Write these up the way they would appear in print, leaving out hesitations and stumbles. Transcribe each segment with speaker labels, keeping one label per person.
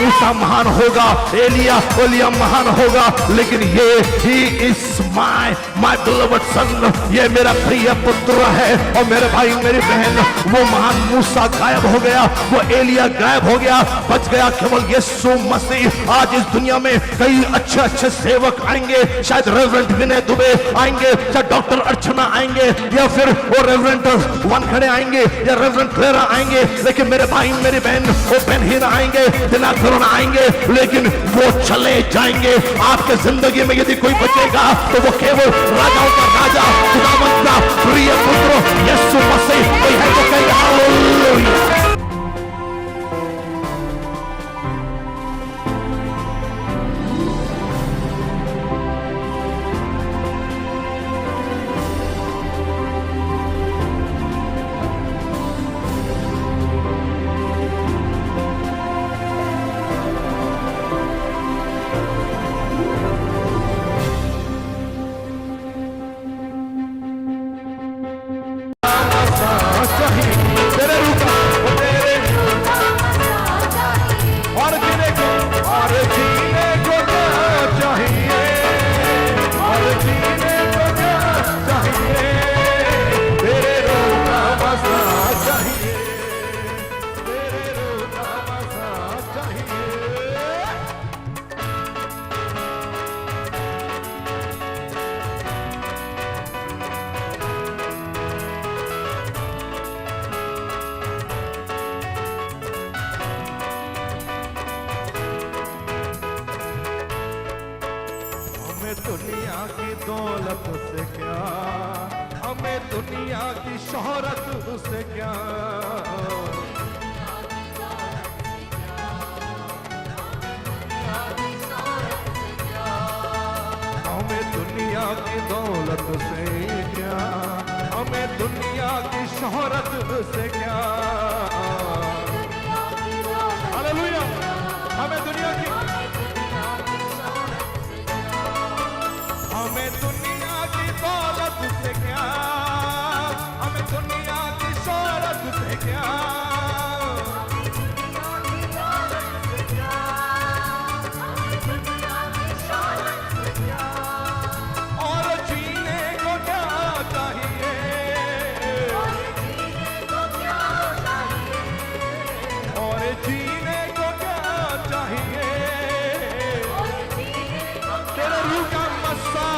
Speaker 1: मूसा महान होगा, एलिया महान होगा, लेकिन ये ही इज माय बिलोवेड सन, ये मेरा प्रिय पुत्र है। और मेरे भाई मेरी बहन, वो महान मूसा गायब हो गया, वो एलिया गायब हो गया, बच गया केवल यीशु मसीह। आज इस दुनिया में कई अच्छे अच्छे सेवक आएंगे, शायद रेवरेंट विनय दुबे आएंगे, शायद डॉक्टर अर्चना आएंगे, या फिर वो रेवरेंट वानखेड़े आएंगे, या रेवरेंट क्लेरा आएंगे, लेकिन मेरे भाई मेरी बहन, वो बेनहीरा आएंगे, दिनाकरण आएंगे, लेकिन वो चले जाएंगे। आपके जिंदगी में यदि कोई बचेगा तो वो केवल राजाओं का राजा, खुदावंद का प्रिय पुत्र यीशु मसीह कोई है जो कहेगा हालेलुया। दुनिया की दौलत से क्या, हमें दुनिया की शोहरत से क्या, हमें दुनिया की दौलत से क्या, हमें दुनिया की शोहरत से क्या। हालेलुया। हमें दुनिया की दौलत से क्या, हमें दुनिया की शोहरत से क्या, और जीने को क्या चाहिए, और जीने को क्या चाहिए, तेरे रूह का मस्सा,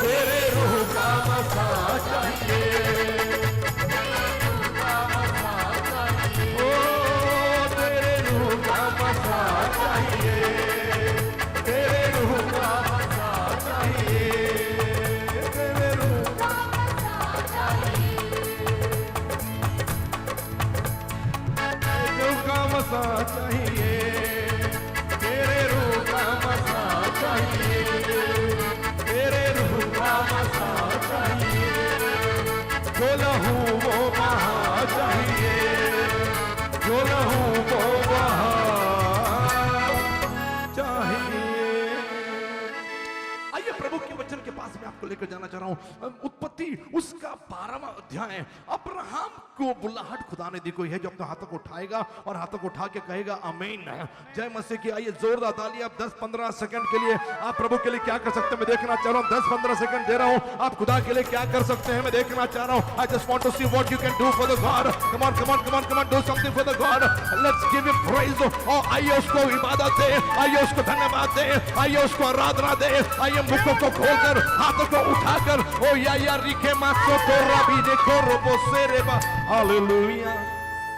Speaker 1: तेरे रूह का मसा चाहिए, ओ तेरे रूह का मसा चाहिए, तेरे रूह का मसा चाहिए, तेरे रूह का मसा चाहिए, रूह का मसा चाहिए, तेरे रूह का मसा चाहिए, तेरे रूह का मसा चाहिए, जो लहू वो बहा चाहिए, जो लहू वो बहा चाहिए। आइए प्रभु के वचन के पास में आपको लेकर जाना चाह रहा हूं। उत्पत्ति उसका 12वां अध्याय। अब्राहम को बुलाहट खुदा ने दी कोई है जो अपने हाथों को उठाएगा और हाथों को उठा के कहेगा आमीन। जय मसीह की। आइए जोरदार ताली। आप 10-15 सेकंड के लिए आप प्रभु के लिए क्या कर सकते हैं मैं देखना चाह रहा हूं। 10-15 सेकंड दे रहा हूं। आप खुदा के लिए क्या कर सकते हैं मैं देखना चाह रहा हूं। I just want to see what you can do for the God. Come on come on come on come on, do something for the God. Let's give him praise. और आइए उसको इबादत दे, आइए उसको धन्यवाद दे, आइए उसको आराधना दे। आइए मुखों को खोलकर हाथों को उठाकर ओ या रिके मासो तो रबी देखो रोबो से रेबा। हालेलुया।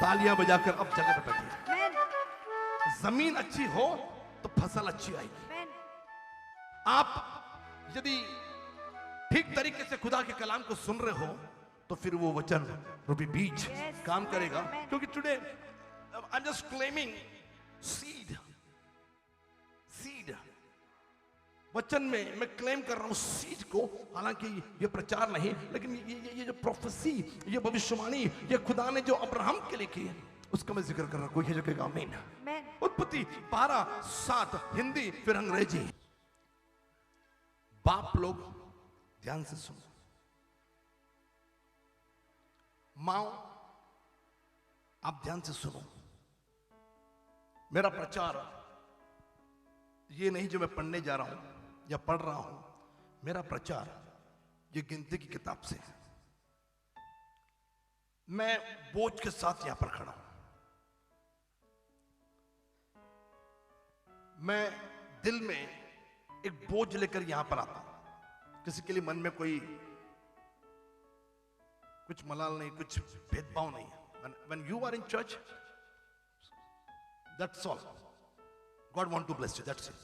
Speaker 1: तालियां बजाकर अब जगह पे बैठिए। जमीन अच्छी हो तो फसल अच्छी आएगी। आप यदि ठीक तरीके से खुदा के कलाम को सुन रहे हो तो फिर वो वचन रूपी बीज काम करेगा। क्योंकि today I am just claiming seed. वचन में मैं क्लेम कर रहा हूं सीड को। हालांकि ये प्रचार नहीं, लेकिन ये जो प्रोफेसी, ये भविष्यवाणी, ये खुदा ने जो अब्राहम के लिए की उसका मैं जिक्र कर रहा हूं। कोई है जो कहेगा आमीन। उत्पत्ति 12:7 हिंदी फिर अंग्रेजी। बाप लोग ध्यान से सुनो, माओ आप ध्यान से सुनो। मेरा प्रचार ये नहीं जो मैं पढ़ने जा रहा हूं या पढ़ रहा हूं, मेरा प्रचार ये गिनती की किताब से है। मैं बोझ के साथ यहां पर खड़ा हूं। मैं दिल में एक बोझ लेकर यहां पर आता हूं। किसी के लिए मन में कोई कुछ मलाल नहीं, कुछ भेदभाव नहीं। When you are in church, that's all. God want to bless you. That's it.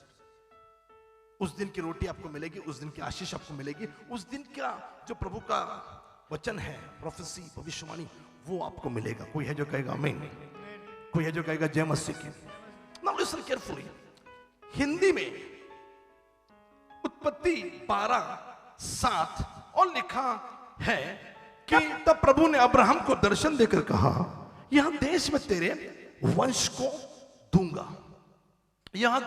Speaker 1: उस दिन की रोटी आपको मिलेगी, उस दिन की आशीष आपको मिलेगी, उस दिन का जो प्रभु का वचन है, प्रोफेसी, भविष्यवाणी, वो आपको मिलेगा। कोई है जो कहेगा आमीन, कोई है जो कहेगा जय मसीह की। Now listen carefully. हिंदी में उत्पत्ति 12:7 और लिखा है कि तब प्रभु ने अब्राहम को दर्शन देकर कहा, यह देश में तेरे वंश को दूंगा, यह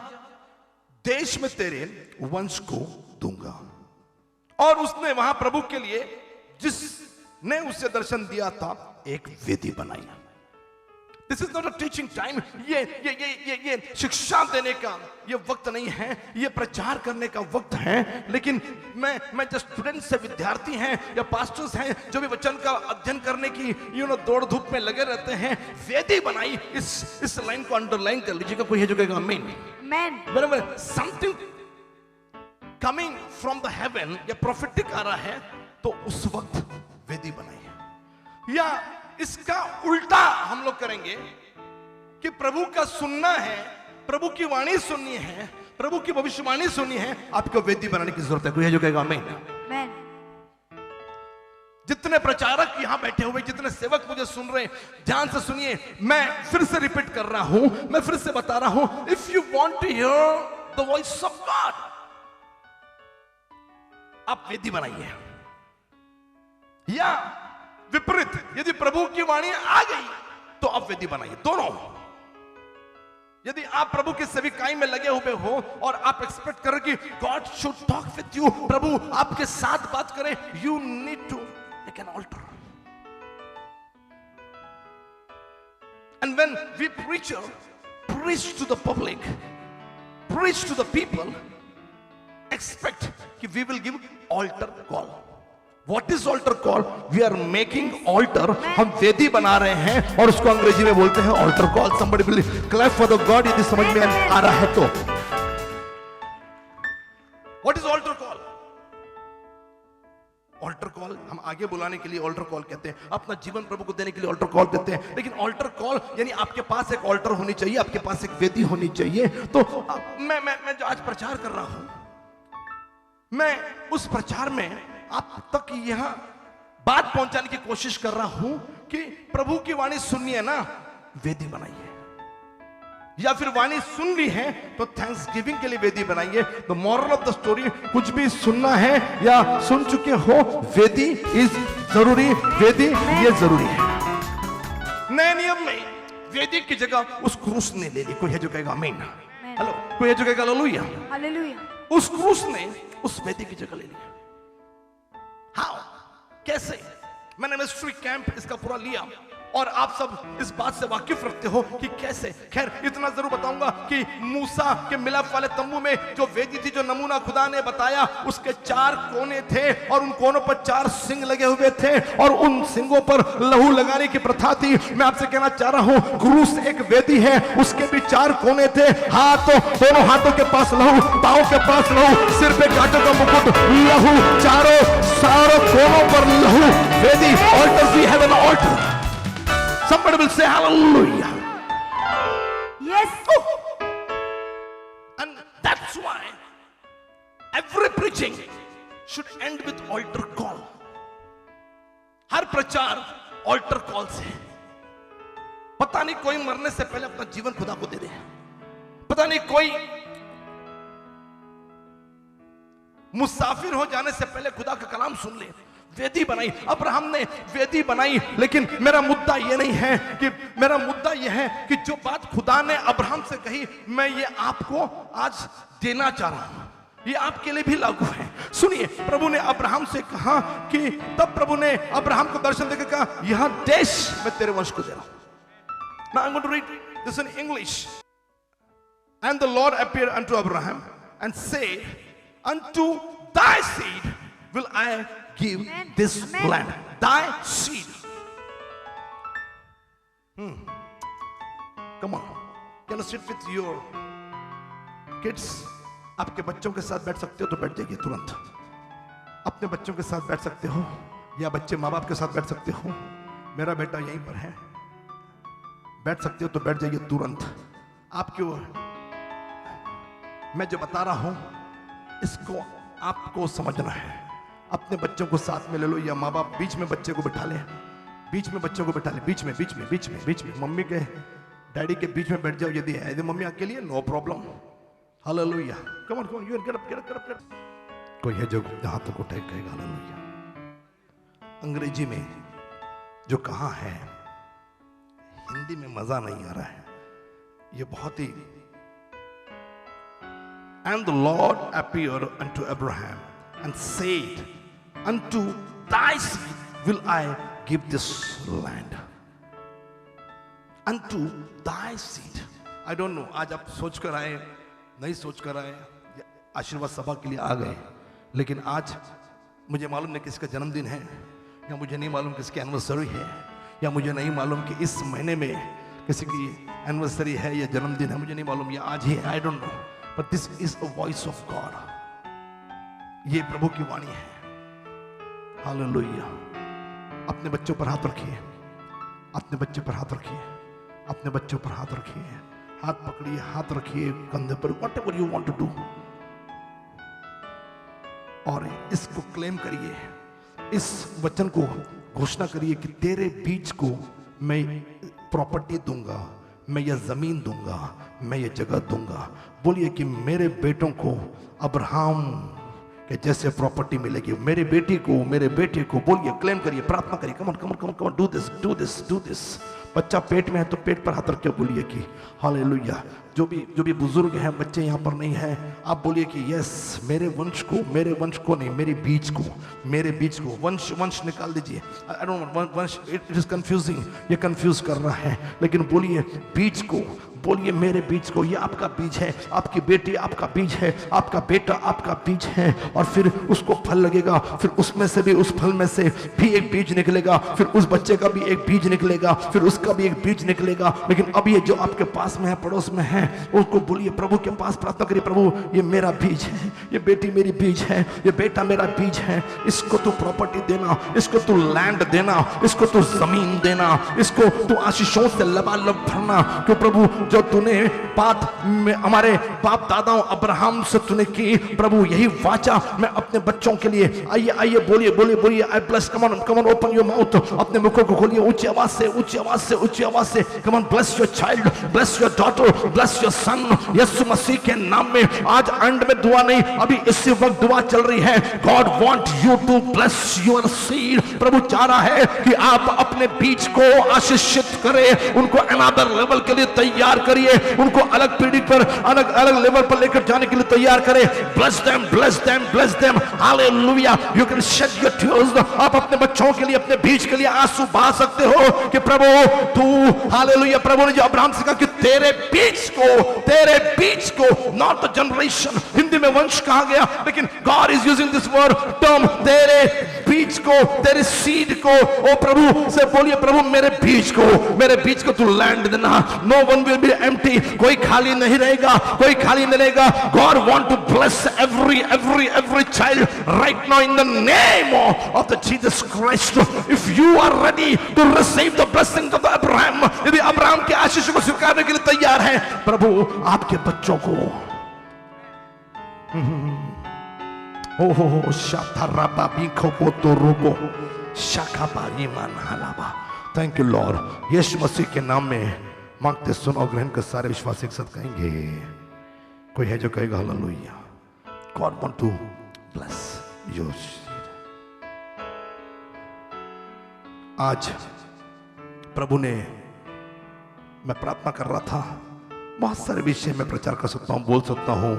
Speaker 1: देश में तेरे वंश को दूंगा। और उसने वहां प्रभु के लिए, जिसने उसे दर्शन दिया था, एक वेदी बनाई। This is not a teaching time. ये शिक्षा देने का ये वक्त नहीं है, ये प्रचार करने का वक्त है। लेकिन मैं जो स्टूडेंट से, विद्यार्थी हैं या पास्टर्स हैं जो भी वचन का अध्ययन करने की दौड़ धूप में लगे रहते हैं, वेदी बनाई। इस लाइन को अंडरलाइन कर लीजिएगा। कोई है जो कहेगा आमीन। Whenever something coming from the heaven या prophetic आ रहा है, तो उस वक्त वेदी बनाई। या इसका उल्टा हम लोग करेंगे कि प्रभु का सुनना है, प्रभु की वाणी सुननी है, प्रभु की भविष्यवाणी सुननी है, आपको वेदी बनाने की जरूरत है। कोई है जो कहेगा आमीन। जितने प्रचारक यहां बैठे हुए, जितने सेवक मुझे सुन रहे हैं, ध्यान से सुनिए। मैं फिर से रिपीट कर रहा हूं, मैं फिर से बता रहा हूं। If you want to hear the voice of God, आप वेदी बनाइए। या विपरीत, यदि प्रभु की वाणी आ गई तो आप वेदी बनाइए। दोनों। यदि आप प्रभु की सेविकाई में लगे हुए हो और आप एक्सपेक्ट करें कि God should talk with you, प्रभु आपके साथ बात करें, you need to make an altar. And when we preacher preach to the public, preach to the people, expect कि we will give altar call. What is altar call? We are making altar. हम वेदी बना रहे हैं और उसको अंग्रेजी में बोलते हैं altar call. Somebody will clap for the God. यदि समझ में आ रहा है तो। What is altar call? Altar call हम आगे बुलाने के लिए altar call कहते हैं, अपना जीवन प्रभु को देने के लिए altar call कहते हैं। लेकिन altar call यानी आपके पास एक altar होनी चाहिए, आपके पास एक वेदी होनी चाहिए। तो मैं जो आज प्रचार कर रहा हूं, मैं उस प्रचार में आप तक यह बात पहुंचाने की कोशिश कर रहा हूं कि प्रभु की वाणी सुननी है ना, वेदी बनाइए। या फिर वाणी सुन ली है तो थैंक्स गिविंग के लिए वेदी बनाइए। तो मॉरल ऑफ द स्टोरी, कुछ भी सुनना है या सुन चुके हो, वेदी इज जरूरी, वेदी ये जरूरी है। नए नियम में वेदी की जगह उस क्रूस ने ले ली। कोई है जो कहेगा आमीन। हेलो, कोई है जो कहेगा हालेलुया। हालेलुया। उस क्रूस ने उस वेदी की जगह ले ली। हाउ, कैसे? मैंने मिस्ट्री कैंप इसका पूरा लिया और आप सब इस बात से वाकिफ रखते हो कि कैसे। खैर इतना जरूर बताऊंगा कि मूसा के मिलाप वाले तंबू में जो वेदी थी, जो नमूना खुदा ने बताया, उसके 4 कोने थे और उन कोनों पर 4 सिंग लगे हुए थे और उन सिंगों पर लहू लगाने की प्रथा थी। मैं आपसे कहना चाह रहा हूं, क्रूस एक वेदी है, उसके भी 4 कोने थे। हाथों, दोनों हाथों के पास लहू, पांव के पास लहू, सिर पे कांटों का मुकुट, लहू, चारों कोनों पर लहू। वेदी, altar, we have an altar. Somebody will say hallelujah.
Speaker 2: Yes.
Speaker 1: Oh. And that's why every preaching should end with altar call. हर प्रचार altar call से। पता नहीं कोई मरने से पहले अपना जीवन खुदा को दे दे, पता नहीं कोई मुसाफिर हो जाने से पहले खुदा का कलाम सुन ले। वेदी बनाई, अब्राहम ने वेदी बनाई। लेकिन मेरा मुद्दा यह नहीं है कि, मेरा मुद्दा यह है कि जो बात खुदा ने अब्राहम से कही, मैं ये आपको आज देना चाह रहा हूं, ये आपके लिए भी लागू है। सुनिए, प्रभु ने अब्राहम से कहा कि, तब प्रभु ने अब्राहम को दर्शन देकर कहा, यह देश मैं तेरे वंश को दे रहा हूं। Now I'm going to read this in English. And the Lord appeared unto Abraham and said, unto thy seed will I give
Speaker 2: Amen.
Speaker 1: this
Speaker 2: Amen.
Speaker 1: land. Thy seed. Come on. Can you sit with your kids? आपके बच्चों के साथ बैठ सकते हो तो बैठ जाइए तुरंत. अपने बच्चों के साथ बैठ सकते हो या बच्चे माँ बाप के साथ बैठ सकते हो. मेरा बेटा यहीं पर है. बैठ सकते हो तो बैठ जाइए तुरंत. आप क्यों? मैं जो बता रहा हूं इसको आपको समझना है. अपने बच्चों को साथ में ले लो या माँ बाप बीच में बच्चे को बिठा ले. बीच में बच्चों को बिठा ले. बीच में मम्मी के डैडी के बीच में बैठ जाओ. यदि मम्मी अकेली है, no problem. Hallelujah. Come on you get up. कोई है जो जहां तक उठे कहेगा हालेलुया. अंग्रेजी में जो कहा है हिंदी में मजा नहीं आ रहा है. ये बहुत ही. And the Lord appeared unto Abraham and said, unto thy seed will I give this land. Unto thy seed. I don't know. आज आप सोच कर आए, नहीं सोच कर आए, आशीर्वाद सभा के लिए आ गए, लेकिन आज मुझे मालूम नहीं किसका जन्मदिन है, या मुझे नहीं मालूम किसकी एनिवर्सरी है, या मुझे नहीं मालूम कि इस महीने में किसी की एनिवर्सरी है या जन्मदिन है. मुझे नहीं मालूम, या आज ही है. आई don't no. But this is a voice of God. ये प्रभु की वाणी है. हालेलुया. अपने बच्चों पर हाथ रखिए. अपने बच्चे पर हाथ रखिए. अपने बच्चों पर हाथ रखिए. हाथ पकड़िए, हाथ रखिए कंधे पर. Whatever you want to do. और इसको क्लेम करिए. इस वचन को घोषणा करिए कि तेरे बीज को मैं प्रॉपर्टी दूंगा, मैं ये जमीन दूंगा, मैं ये जगह दूंगा. बोलिए कि मेरे बेटों को अब्राहम के जैसे प्रॉपर्टी मिलेगी. मेरे बेटी को, मेरे बेटे को. बोलिए, क्लेम करिए, प्रार्थना करिए. कम ऑन डू दिस. बच्चा पेट में है तो पेट पर हाथ रख के बोलिए कि हालेलुया. जो भी बुजुर्ग हैं, बच्चे यहाँ पर नहीं हैं, आप बोलिए कि यस, मेरे वंश को नहीं, मेरे बीज को. वंश निकाल दीजिए. आई डोंट वांट वंश. It is confusing. ये कंफ्यूज कर रहा है. लेकिन बोलिए बीज को. बोलिए मेरे बीज को. ये आपका बीज है, आपकी बेटी आपका बीज है, आपका बेटा आपका बीज है. और फिर उसको फल लगेगा, फिर उसमें से भी, उस फल में से भी एक बीज निकलेगा, फिर उस बच्चे का भी एक बीज निकलेगा, फिर उसका भी एक बीज निकलेगा. लेकिन अब ये जो आपके पास में है, पड़ोस में है, उसको बोलिए, प्रभु के पास प्रार्थना करिए, प्रभु ये मेरा बीज है, ये बेटी मेरी बीज है, ये बेटा मेरा बीज है. इसको तू प्रॉपर्टी देना, इसको तू लैंड देना, इसको तू जमीन देना, इसको तू आशीषों से लबालब भरना. क्यों प्रभु, जो तूने बात में हमारे बाप दादाओं अब्राहम से तूने की, प्रभु यही वाचा मैं अपने बच्चों के लिए. आइए बोलिए. I bless. Come on open your mouth. अपने मुखों को खोलिए ऊंची आवाज से. Come on, bless your child, bless your daughter, bless your son. Yeshu Masih के नाम में. आज एंड में दुआ नहीं, अभी इसी वक्त दुआ चल रही है. God want you to bless your seed. प्रभु चाह रहा है कि आप अपने बीज को आशीषित करें, उनको अनदर लेवल के लिए तैयार करिए, उनको अलग पीढ़ी पर, अलग लेवल पर लेकर जाने के लिए तैयार करें. Bless them. Hallelujah. You can shade your tears. आप अपने बच्चों के लिए, अपने बीज के लिए आंसू बहा सकते हो कि प्रभु तू, हालेलुया. प्रभु ने जो अब्राहम से कहा कि तेरे बीज को, नॉट द जनरेशन. हिंदी में वंश कहा गया, लेकिन God is using this word term. तेरे बीज को, तेरे सीड को. ओ प्रभु से बोलिए, प्रभु मेरे बीज को तू लैंड देना. No one will be empty. कोई खाली नहीं रहेगा. God want to bless every child right now in the name of the Jesus Christ. If you are ready to receive the blessings of the Abraham, यदि Abraham के आशीष को स्वीकारने के लिए तैयार है, प्रभु आपके बच्चों को हो शाथाराबा बिखो पोतो रोबो शाखाबारी मान हलाबा. Thank you Lord. Yeshu Masih के नाम में मांगते सुनो, ग्रहण कर. सारे विश्वासी एक साथ कहेंगे. कोई है जो कहेगा hallelujah. God want to bless your seed. आज प्रभु ने, मैं प्रार्थना कर रहा था, बहुत सारे विषय में प्रचार कर सकता हूं, बोल सकता हूं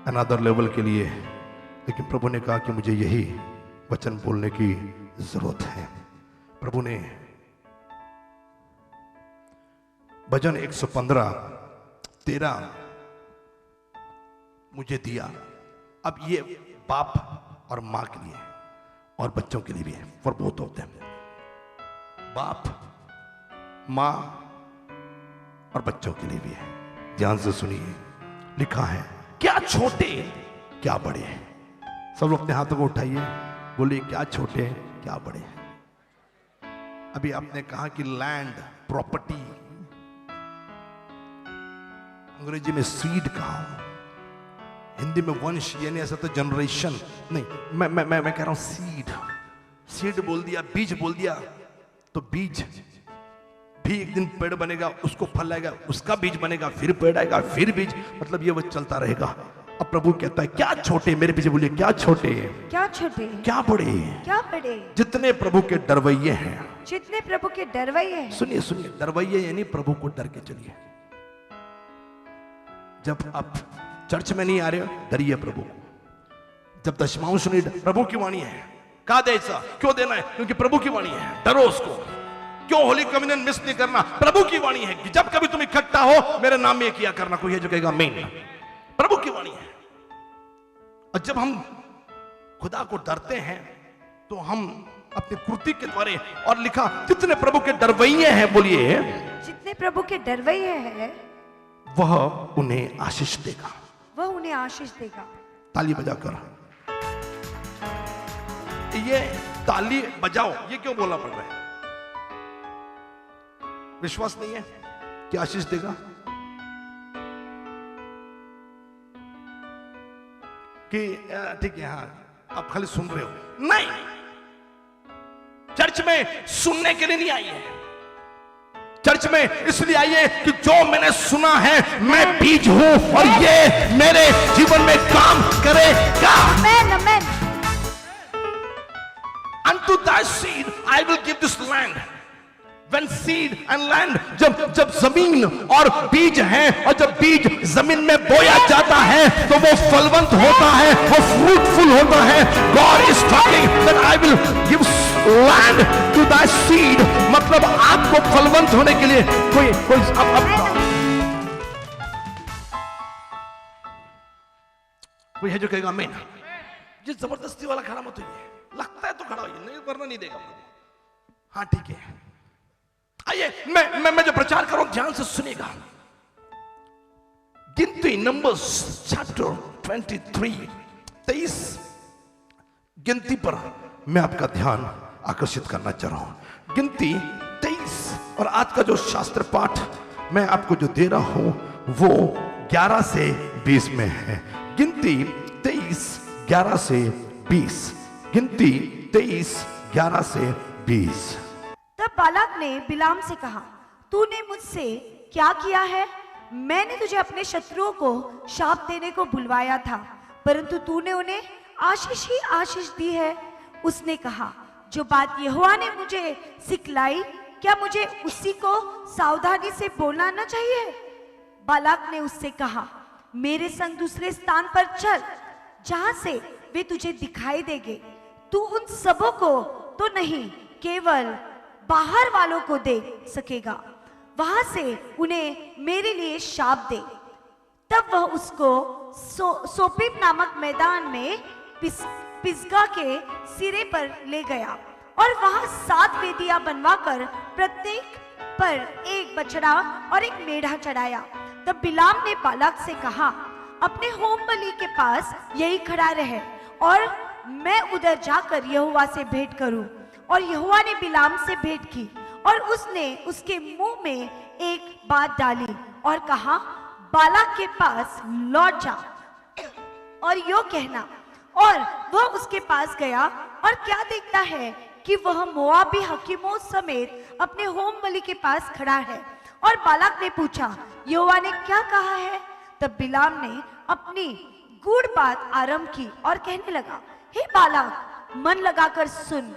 Speaker 1: अनदर लेवल के लिए, लेकिन प्रभु ने कहा कि मुझे यही वचन बोलने की जरूरत है. प्रभु ने भजन 115:13 मुझे दिया। अब ये बाप और माँ के लिए और बच्चों के लिए भी है, फॉर बोथ ऑफ देम। बाप, माँ और बच्चों के लिए भी है। ध्यान से सुनिए, लिखा है क्या छोटे क्या बड़े हैं। सब लोग अपने हाथों को उठाइए, बोलिए क्या छोटे क्या बड़े हैं। अभी आपने कहा कि लैंड, प्रॉपर्टी, अंग्रेजी में सीड कहा, हिंदी में वंश, यानी ऐसा तो जनरेशन नहीं, मैं कह रहा हूं सीड। सीड बोल दिया, बीज बोल दिया, तो बीज भी एक दिन पेड़ बनेगा, उसको फल आएगा, उसका बीज बनेगा, फिर पेड़ आएगा, फिर बीज, मतलब ये वो चलता रहेगा। अब प्रभु कहता है क्या छोटे, मेरे पीछे बोलिए क्या छोटे
Speaker 2: क्या छोटे
Speaker 1: क्या बड़े
Speaker 2: क्या बड़े,
Speaker 1: जितने प्रभु के डरवैये हैं।
Speaker 2: जितने प्रभु के डरवैये हैं।
Speaker 1: सुनिए सुनिए, डरवैये यानी प्रभु को डर के चलिए। जब आप चर्च में नहीं आ रहे हो, डरिए प्रभु को। जब दशमांश नहीं, प्रभु की वाणी है, कहा दे ऐसा, क्यों देना है, क्योंकि प्रभु की वाणी है, डरो उसको। क्यों होली कम्युनियन मिस नहीं करना, प्रभु की वाणी है कि जब कभी तुम इकट्ठा हो मेरे नाम में किया करना। कोई है जो कहेगा मेन, प्रभु की वाणी है। और जब हम खुदा को डरते हैं तो हम अपनी कृति के द्वारा, और लिखा जितने प्रभु के डरवैये हैं, बोलिए
Speaker 2: जितने प्रभु के डरवैये हैं,
Speaker 1: वह उन्हें आशीष देगा।
Speaker 2: वह उन्हें आशीष देगा।
Speaker 1: ताली बजाकर, ये ताली बजाओ, ये क्यों बोलना पड़ रहा है? विश्वास नहीं है कि आशीष देगा? कि ठीक है, हाँ आप खाली सुन रहे हो? नहीं, चर्च में सुनने के लिए नहीं आई है। चर्च में इसलिए आई है कि जो मैंने सुना है, मैं बीज हूं और ये मेरे जीवन में काम करेगा।
Speaker 2: आमेन आमेन।
Speaker 1: Unto thy seed I will give this land. When seed and land, जब जमीन और बीज है, और जब बीज जमीन में बोया जाता है तो वो फलवंत होता है, वो फ्रूटफुल होता है। God is talking that I will give land to thy seed, मतलब आपको फलवंत होने के लिए कोई अब कोई है जो कहेगा आमीन। ये जबरदस्ती वाला खड़ा मत होइए, लगता है तो खड़ा होइए, नहीं वरना नहीं देगा। हाँ ठीक है, आइए मैं जो प्रचार कर रहा हूं ध्यान से सुनिएगा। गिनती नंबर्स चैप्टर 23 गिनती पर मैं आपका ध्यान आकर्षित करना चाह रहा हूं। गिनती 23, और आज का जो शास्त्र पाठ मैं आपको जो दे रहा हूं वो 11 से 20 में है। गिनती 23 11 से 20। गिनती 23 11 से 20।
Speaker 2: तब बालाक ने बिलाम से कहा, तूने मुझसे क्या किया है? मैंने तुझे अपने शत्रुओं को शाप देने को बुलवाया था, परंतु तूने उन्हें आशीष ही आशीष दी है। उसने कहा, जो बात यहोवा ने मुझे सिखलाई, क्या मुझे उसी को सावधानी से बोलना न चाहिए? बालाक ने उससे कहा, मेरे संग दूसरे स्थान पर चल, जहां से वे तुझे दिखाई देंगे। तू उन सबों को तो नहीं, केवल बाहर वालों को देख सकेगा। वहां से उन्हें मेरे लिए शाप दे। तब वह उसको सोपीम नामक मैदान में पिसगा के सिरे पर ले गया और वहां 7 वेदियां बनवाकर प्रत्येक पर एक बछड़ा और एक मेढ़ा चढ़ाया। तब बिलाम ने बालाक से कहा, अपने होम बलि के पास यही खड़ा रहे और मैं उधर जाकर यहोवा से भेंट करूं। और यहोवा ने बिलाम से भेंट की और उसने उसके मुंह में एक बात डाली और कहा, बालाक के पास लौट जा और यो कहना। और वह उसके पास गया और क्या देखता है कि वह मोआबी हकीमों समेत अपने होम बलि के पास खड़ा है। और बालाक ने पूछा, यहोवा ने क्या कहा है? तब बिलाम ने अपनी गूढ़ बात आरंभ की और कहने लगा, हे बालाक, मन लगाकर सुन।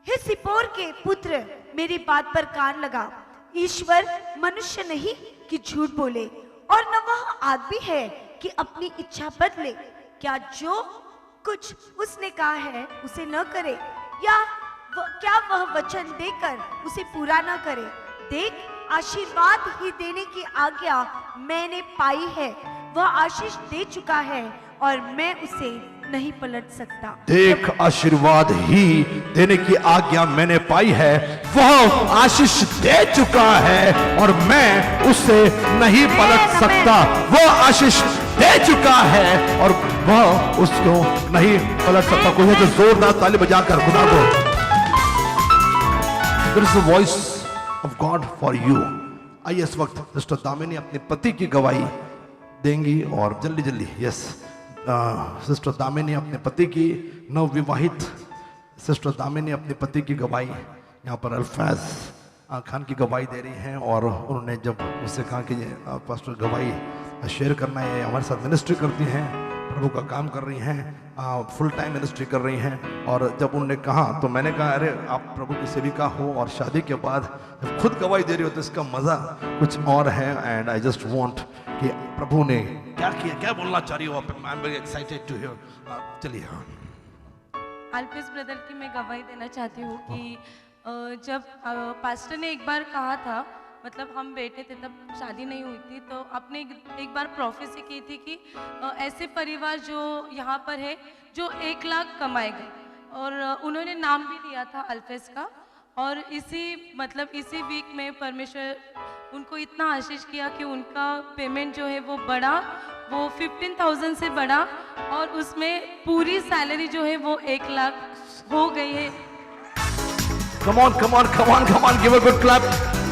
Speaker 2: हे सिपोर के पुत्र, मेरी बात पर कान लगा। ईश्वर मनुष्य नहीं कि झूठ बोले, और न वह आदमी है कि अपनी इच्छा बदले। क्या जो कुछ उसने कहा है उसे न करे, या क्या वह वचन देकर उसे पूरा न करे? देख, आशीर्वाद ही देने की आज्ञा मैंने पाई है, वह आशीष दे चुका है और मैं उसे नहीं पलट सकता।
Speaker 1: देख, आशीर्वाद ही देने की आज्ञा मैंने पाई है, वह आशीष दे चुका है और मैं उसे नहीं पलट सकता। वह आशीष दे चुका है और वह उसको नहीं पलट सकता। कोई है जो जोरदार ताली बजाकर खुदा को, There is the voice of God for you। आइए इस वक्त सिस्टर दामिनी अपने पति की गवाही देंगी और जल्दी जल्दी यस सिस्टर दामिनी अपने पति की, नवविवाहित सिस्टर दामिनी अपने पति की गवाही यहाँ पर अल्फाज खान की गवाही दे रही हैं। और उन्होंने जब उससे कहा कि पास्टर गवाही शेयर करना है, हमारे साथ मिनिस्ट्री करती हैं, प्रभु का काम कर रही हैं, फुल टाइम मिनिस्ट्री कर रही हैं। और जब उन्होंने कहा तो मैंने कहा अरे आप प्रभु की सेविका हो और शादी के बाद जब खुद गवाही दे रही हो तो इसका मज़ा कुछ और है। एंड आई जस्ट वांट कि प्रभु ने क्या किया, क्या बोलना चाह रही हो आप? I am very excited to hear. चलिए।
Speaker 3: अल्फेस ब्रदर की मैं गवाही देना चाहती हूँ कि जब पास्टर ने एक बार कहा था, मतलब हम बैठे थे तब शादी नहीं हुई थी, तो आपने एक बार प्रोफेसी की थी कि ऐसे परिवार जो यहाँ पर है जो 1 लाख कमाएगा, और उन्होंने नाम भी लिया था अल्फेस का। और इसी वीक में परमेश्वर उनको इतना आशीष किया कि उनका पेमेंट जो है वो बढ़ा, वो 15,000 से बढ़ा और उसमें पूरी सैलरी जो है वो 1 लाख हो गई है।
Speaker 1: Come on, come on, come on, come on, give a good clap.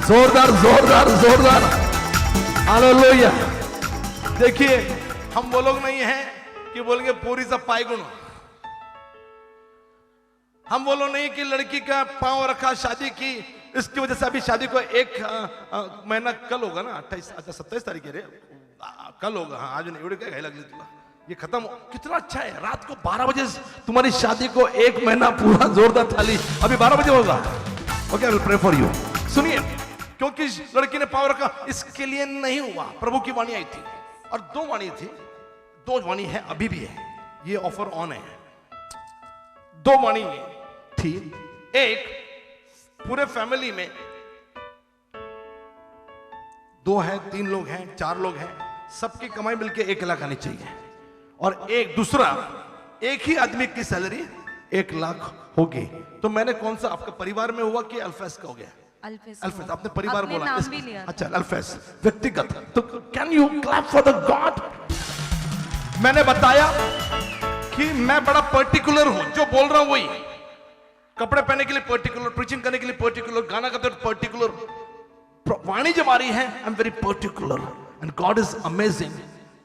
Speaker 1: जोरदार जोरदार जोरदार, हालेलुया। देखिए, हम वो लोग नहीं हैं कि बोलेंगे पूरी सब पाएगुण। हम वो लोग नहीं कि लड़की का पांव रखा, शादी की, इसकी वजह से अभी शादी को 1 महीना कल होगा ना, 28 अच्छा 27 तारीख है रे, कल होगा। हाँ, आज नहीं, उड़ क्या लग तुला ये खत्म। कितना अच्छा है, रात को 12 बजे तुम्हारी शादी को 1 महीना पूरा जोरदार थाली, अभी 12 बजे होगा। Okay, I will pray for you. सुनिए, क्योंकि लड़की ने पांव रखा, इसके लिए नहीं हुआ। प्रभु की वाणी आई थी और 2 वाणी थी, 2 वाणी है, अभी भी है, ये ऑफर ऑन है। 2 वाणी थी, एक पूरे फैमिली में 2 है, 3 लोग हैं, 4 लोग हैं, सबकी कमाई मिलके 1 लाख आनी चाहिए। और एक दूसरा, एक ही आदमी की सैलरी 1 लाख होगी। तो मैंने कौन सा, आपका परिवार में हुआ कि अल्फेस का हो गया?
Speaker 3: अल्फेस
Speaker 1: आपने परिवार बोला,
Speaker 3: नाम भी लिया।
Speaker 1: अच्छा अल्फेस व्यक्तिगत। तो can you clap for the God? मैंने बताया कि मैं बड़ा पर्टिकुलर हूं, जो बोल रहा हूं वही। कपड़े पहनने के लिए पर्टिकुलर, प्रीचिंग करने के लिए पर्टिकुलर, गाना गाते हुए पर्टिकुलर, वाणी जब आ रही है आई am very particular and God is amazing.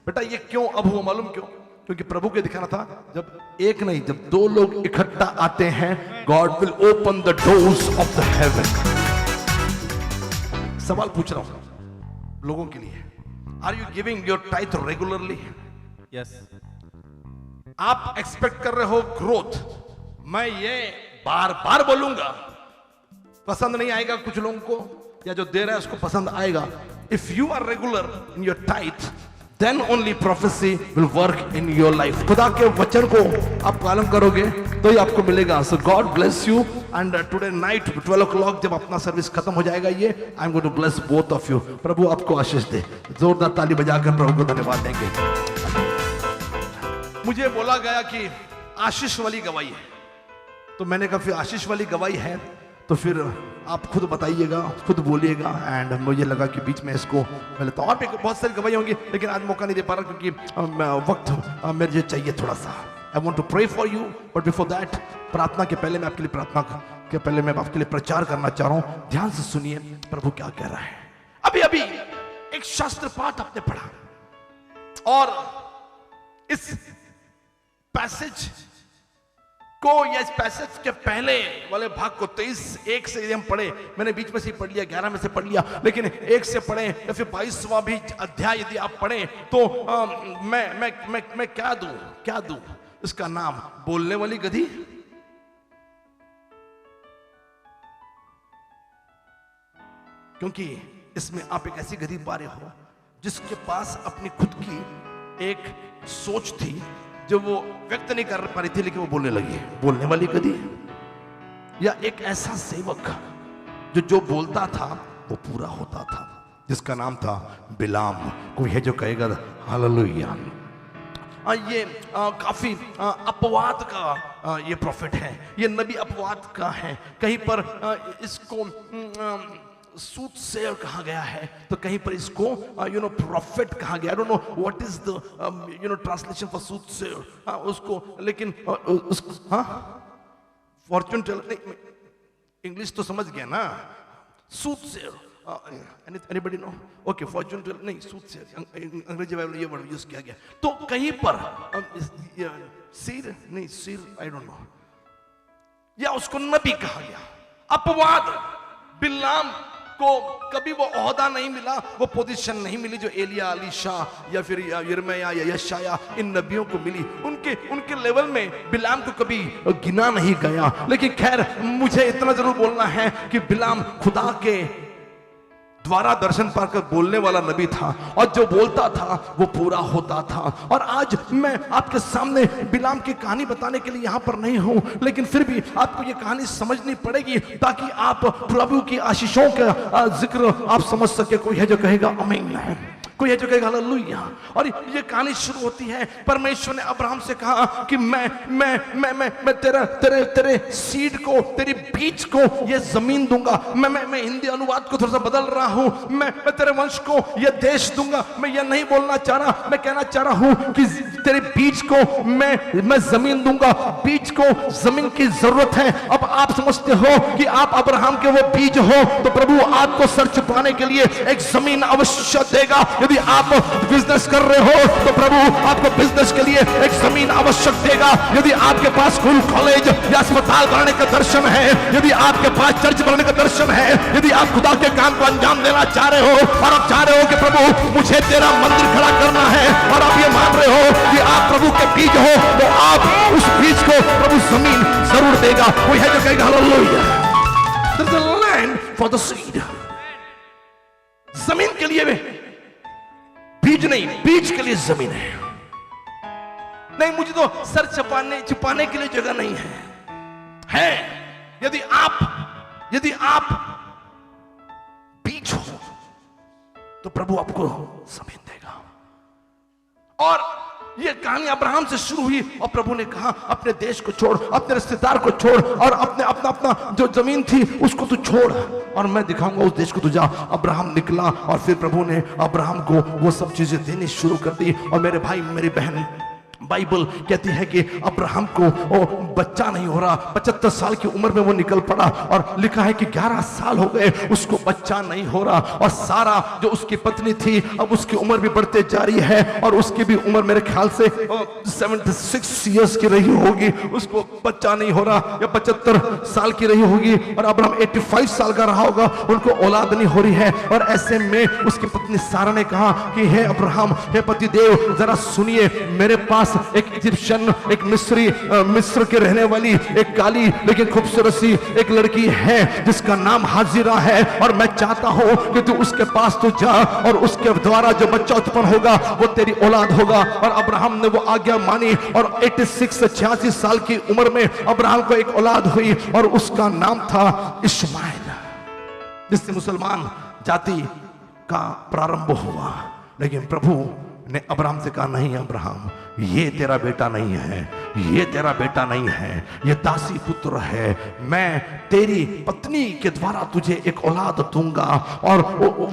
Speaker 1: बेटा ये क्यों अब हुआ मालूम क्यों? क्योंकि प्रभु के दिखाना था, जब एक नहीं जब 2 लोग इकट्ठा आते हैं, God will open the doors of the heaven. सवाल पूछ रहा हूं लोगों के लिए, are you giving your tithe regularly?
Speaker 4: Yes.
Speaker 1: आप एक्सपेक्ट कर रहे हो ग्रोथ? मैं ये बार बार बोलूंगा, पसंद नहीं आएगा कुछ लोगों को, या जो दे रहा है उसको पसंद आएगा। If you are regular in your tithe, then only prophecy will work in your life। खुदा के वचन को आप पालन करोगे तो ही आपको मिलेगा। So God bless you and today night 12 o'clock जब अपना सर्विस खत्म हो जाएगा ये, I'm going to bless both of you। प्रभु आपको आशीष दे। जोरदार ताली बजाकर प्रभु को धन्यवाद देंगे। मुझे बोला गया कि आशीष वाली गवाही है, तो मैंने कहा फिर आशीष वाली गवाही है तो फिर आप खुद बताइएगा, खुद बोलिएगा। एंड मुझे लगा कि बीच में इसको मैं लेता हूँ, और भी बहुत सारी गवाही होंगी, लेकिन आज मौका नहीं दे पा रहा क्योंकि वक्त मुझे चाहिए थोड़ा सा। I want to pray for you, but before that, प्रार्थना के पहले मैं आपके लिए आपके लिए प्रचार करना चाह रहा हूँ। ध्यान से सुनिए प्रभु क्या कह रहा है। अभी अभी एक शास्त्र पाठ आपने पढ़ा और इस पैसेज को या इस पैसेज के पहले वाले भाग को 23:1 से हम पढ़े, मैंने बीच में से पढ़ लिया, 11 में से पढ़ लिया, लेकिन 1 से पढ़े या फिर 22वां भी अध्याय यदि आप पढ़े तो मैं क्या दूं इसका नाम? बोलने वाली गधी। क्योंकि इसमें आप एक ऐसी गधी पा रहे हो जिसके पास अपनी खुद की एक सोच थी जो वो व्यक्त नहीं कर पा रही थी, लेकिन वो बोलने लगी। बोलने वाली गधी। या एक ऐसा सेवक जो बोलता था वो पूरा होता था। जिसका नाम था बिलाम। कोई है जो कहेगा हालेलुया। ये काफी अपवाद का ये प्रॉफिट है, ये नबी अपवाद का है। कहीं पर इसको सूटसेयर कहा गया है, तो कहीं पर इसको प्रॉफिट कहा गया। I don't know what is the translation for soothsayer उसको, लेकिन फॉर्चून टेलर, इंग्लिश तो समझ गया ना, सूटसेयर। Anybody know? Okay, fortune teller नहीं, सूटसेयर अंग्रेजी बाइबल ये वर्ड यूज किया गया। तो कहीं पर सीर नहीं, सीर आई डोंट नो, या उसको नबी कहा गया। अपवाद, बिलाम को कभी वो ओहदा नहीं मिला, वो पोजीशन नहीं मिली जो एलिया, अलीशा या फिर यिर्मयाह या यशाया इन नबियों को मिली। उनके लेवल में बिलाम को कभी गिना नहीं गया। लेकिन खैर, मुझे इतना जरूर बोलना है कि बिलाम खुदा के द्वारा दर्शन पाकर बोलने वाला नबी था, और जो बोलता था वो पूरा होता था। और आज मैं आपके सामने बिलाम की कहानी बताने के लिए यहाँ पर नहीं हूँ, लेकिन फिर भी आपको ये कहानी समझनी पड़ेगी ताकि आप प्रभु की आशीषों का जिक्र आप समझ सके। कोई है जो कहेगा आमीन है, कोई है जो कहेगा हालेलुया। और ये कहानी शुरू होती है, परमेश्वर ने अब्राहम से कहा कि मैं तेरे सीड को, तेरी बीज को ये जमीन दूंगा। मैं हिंदी अनुवाद को थोड़ा सा बदल रहा हूं। मैं तेरे वंश को ये देश दूंगा। मैं ये नहीं बोलना चाह रहा, मैं कहना चाह रहा हूं कि तेरे बीज को मैं जमीन दूंगा। बीज को जमीन की जरूरत है। अब आप समझते हो कि आप अब्राहम के वो बीज हो, तो प्रभु आपको सर छुपाने के लिए एक जमीन अवश्य देगा। यदि आप बिजनेस कर रहे हो तो प्रभु आपको बिजनेस के लिए एक जमीन आवश्यक देगा। यदि आपके पास स्कूल, कॉलेज या अस्पताल बनाने का दर्शन है, यदि आपके पास चर्च बनाने का दर्शन है, यदि आप खुदा के काम को अंजाम देना चाह रहे हो और आप चाह रहे हो कि प्रभु मुझे तेरा मंदिर खड़ा करना है, और आप ये मान रहे हो कि आप प्रभु के बीज हो, तो आप उस बीज को प्रभु जमीन जरूर देगा। कोई है जो कहेगा hallelujah. There is a land for the seed. जमीन के लिए बीज नहीं, बीज के लिए जमीन है। नहीं, मुझे तो सर छुपाने के लिए जगह नहीं है। यदि आप बीज हो तो प्रभु आपको जमीन देगा। और ये कहानी अब्राहम से शुरू हुई, और प्रभु ने कहा अपने देश को छोड़, अपने रिश्तेदार को छोड़, और अपना जो जमीन थी उसको तू छोड़, और मैं दिखाऊंगा उस देश को तू जा। अब्राहम निकला, और फिर प्रभु ने अब्राहम को वो सब चीजें देनी शुरू कर दी। और मेरे भाई, मेरी बहन, बाइबल कहती है कि अब्राहम को बच्चा नहीं हो रहा। 75 साल की उम्र में वो निकल पड़ा, और लिखा है कि 11 साल हो गए उसको बच्चा नहीं हो रहा। और सारा जो उसकी पत्नी थी, अब उसकी उम्र भी बढ़ते जा रही है, और उसकी भी उम्र मेरे ख्याल से 76 ईयर्स की रही होगी, उसको बच्चा नहीं हो रहा, या 75 साल की रही होगी। और अब्राहम 85 साल का रहा होगा, उनको औलाद नहीं हो रही है। और ऐसे में उसकी पत्नी सारा ने कहा कि हे अब्राहम, हे पति देव, जरा सुनिए, मेरे पास एक इजिप्शियन, एक मिस्र के रहने वाली एक काली लेकिन खूबसूरत सी एक लड़की है जिसका नाम हाजिरा है, और मैं चाहता हूं कि तू उसके पास तो जा, और उसके द्वारा जो बच्चा उत्पन्न होगा वो तेरी औलाद होगा। और अब्राहम ने वो आज्ञा मानी, और 86 साल की उम्र में अब्राहम को एक औलाद हुई, और उसका नाम था इश्माइल, जिससे मुसलमान जाति का प्रारंभ हुआ। लेकिन प्रभु ने अब्राहम से कहा, नहीं अब्राहम, ये तेरा बेटा नहीं है, ये तेरा बेटा नहीं है, ये दासी पुत्र है। मैं तेरी पत्नी के द्वारा तुझे एक औलाद दूंगा, और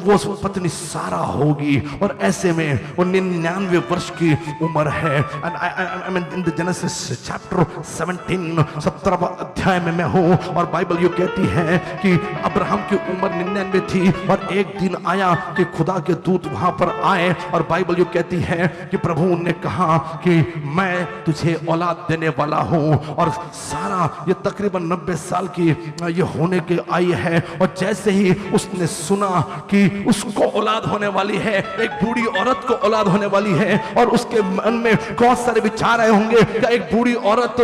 Speaker 1: वो पत्नी सारा होगी। और ऐसे में वो 99 वर्ष की उम्र है। इन द जेनेसिस चैप्टर 17 अध्याय में मैं हूं, और बाइबल ये कहती है कि अब्राहम की उम्र 99 थी, और एक दिन आया कि खुदा के दूत वहां पर आए, और बाइबल ये कहती है कि प्रभु ने कहा कि मैं तुझे औलाद देने वाला हूं। और सारा ये तकरीबन 90 साल की ये होने के आई है, और जैसे ही उसने सुना कि उसको औलाद होने वाली है, एक बूढ़ी औरत को औलाद होने वाली है, और उसके मन में बहुत सारे विचार आए होंगे, क्या एक बूढ़ी औरत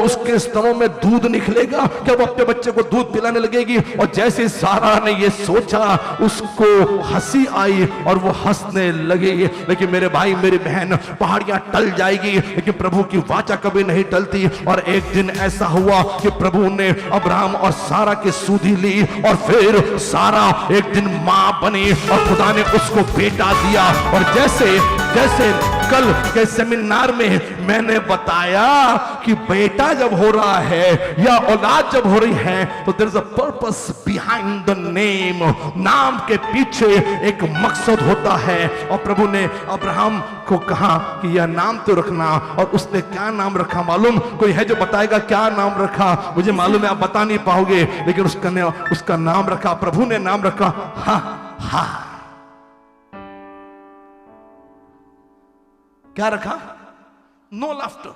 Speaker 1: उसके स्तनों में दूध निकलेगा, क्या वो अपने बच्चे को दूध पिलाने लगेगी। और जैसे सारा ने ये सोचा, उसको हंसी आई और वो हंसने लगे। लेकिन मेरे भाई, मेरी बहन, पहाड़ियां टल जाएगी, लेकिन प्रभु की वाचा कभी कभी नहीं टलती। और एक दिन ऐसा हुआ कि प्रभु ने अब्राहम और सारा की सूधी ली और फिर सारा एक दिन मां बनी और खुदा ने उसको बेटा दिया। और जैसे जैसे कल के सेमिनार में मैंने बताया कि बेटा जब हो रहा है या औलाद जब हो रही है तो there is a purpose behind the name. नाम के पीछे एक मकसद होता है। और प्रभु ने अब्राहम को कहा कि यह नाम तो रखना। और उसने क्या नाम रखा मालूम? कोई है जो बताएगा क्या नाम रखा? मुझे मालूम है आप बता नहीं पाओगे, लेकिन उसका नाम रखा, प्रभु ने नाम रखा हा हा। क्या रखा? नो लाफ्टर,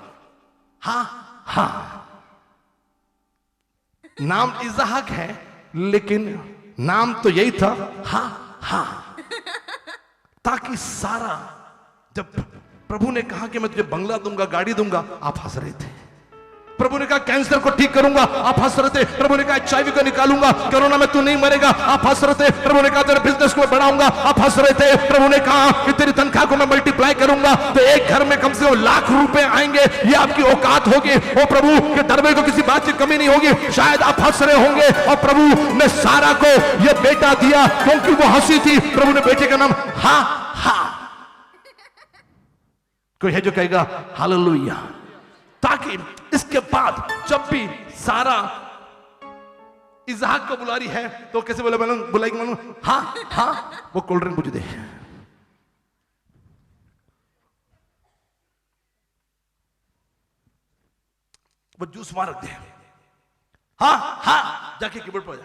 Speaker 1: हा हा। नाम इज़हाक है लेकिन नाम तो यही था हा हा। ताकि सारा, जब प्रभु ने कहा कि मैं तुझे बंगला दूंगा, गाड़ी दूंगा, आप हंस रहे थे। प्रभु ने कहा कैंसर को ठीक करूंगा, आप हंस रहे थे। प्रभु ने कहा HIV को निकालूंगा, कोरोना में तू नहीं मरेगा, आप हंस रहे थे। प्रभु ने कहा तेरे बिजनेस को बढ़ाऊंगा, आप हंस रहे थे। प्रभु ने कहा कि तेरी तनख्वाह को मैं मल्टीप्लाई करूंगा तो एक घर में कम से कम लाख रुपए आएंगे, ये आपकी औकात होगी। और प्रभु के दरबार को किसी बात की कमी नहीं होगी। शायद आप हंस रहे होंगे। और प्रभु ने सारा को यह बेटा दिया क्योंकि वो हंसी थी। प्रभु ने बेटे का नाम हा हा। कोई है जो कहेगा हालेलुया? ताकि इसके बाद जब भी सारा इज़हाक को बुला रही है तो कैसे बुलाएगी मालूम? हाँ हाँ। वो कोल्ड ड्रिंक मुझे दे, वो जूस वहां रख दे, हाँ हाँ, जाके कीबोर्ड पर जा।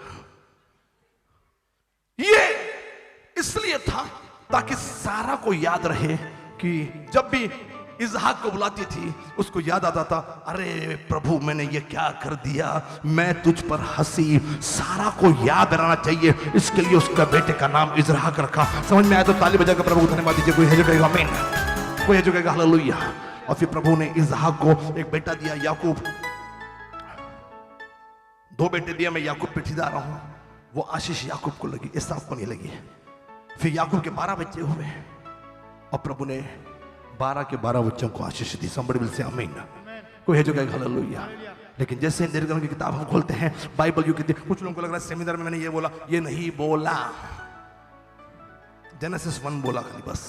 Speaker 1: ये इसलिए था ताकि सारा को याद रहे कि जब भी इज़हाक को बुलाती थी उसको याद आता था, अरे प्रभु मैंने ये क्या कर दिया, मैं तुझ पर हंसी। सारा को याद रहना चाहिए, इसके लिए उसका बेटे का नाम इज़हाक रखा। समझ में आया तो ताली बजाकर प्रभु को धन्यवाद दीजिए। कोई है जो कहेगा आमीन, कोई है जो कहेगा हालेलुया। और फिर प्रभु ने इज़हाक को एक बेटा दिया, याकूब। 2 बेटे दिए, मैं याकूब पे ठिठा रहा हूं। वो आशीष याकूब को लगी, एसाव को नहीं लगी। फिर याकूब के 12 बच्चे हुए और प्रभु ने 12 के 12 बच्चों को आशीष दी। somebody will say आमीन। कोई है जो कहेगा हालेलुया। लेकिन जैसे निर्गमन की किताब हम खोलते हैं, बाइबल यू कहती है, कुछ लोगों को लग रहा है सेमिनार में मैंने ये बोला, ये नहीं बोला, जेनेसिस 1 बोला खाली बस।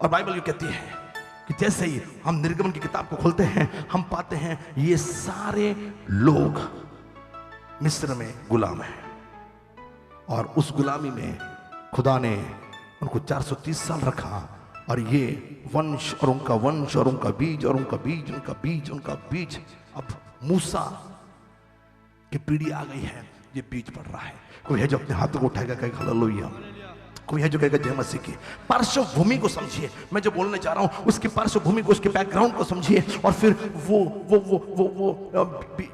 Speaker 1: और बाइबल यू कहती है कि जैसे ही हम निर्गमन की किताब को खोलते हैं हम पाते हैं ये सारे लोग मिस्र में गुलाम हैं। और उस गुलामी में खुदा ने उनको 430 साल रखा। और ये वंश और उनका वंश और उनका बीज और उनका बीज, उनका बीज, उनका बीज, अब मूसा की पीढ़ी आ गई है, ये बीज पड़ रहा है। कोई है जो अपने हाथों को उठाएगा, कहेगा हालेलुया। कोई है जो कहेगा जय मसीह की। पार्श्वभूमि को समझिए, मैं जो बोलने जा रहा हूं उसकी पार्श्वभूमि को, उसके बैकग्राउंड को समझिए। और फिर वो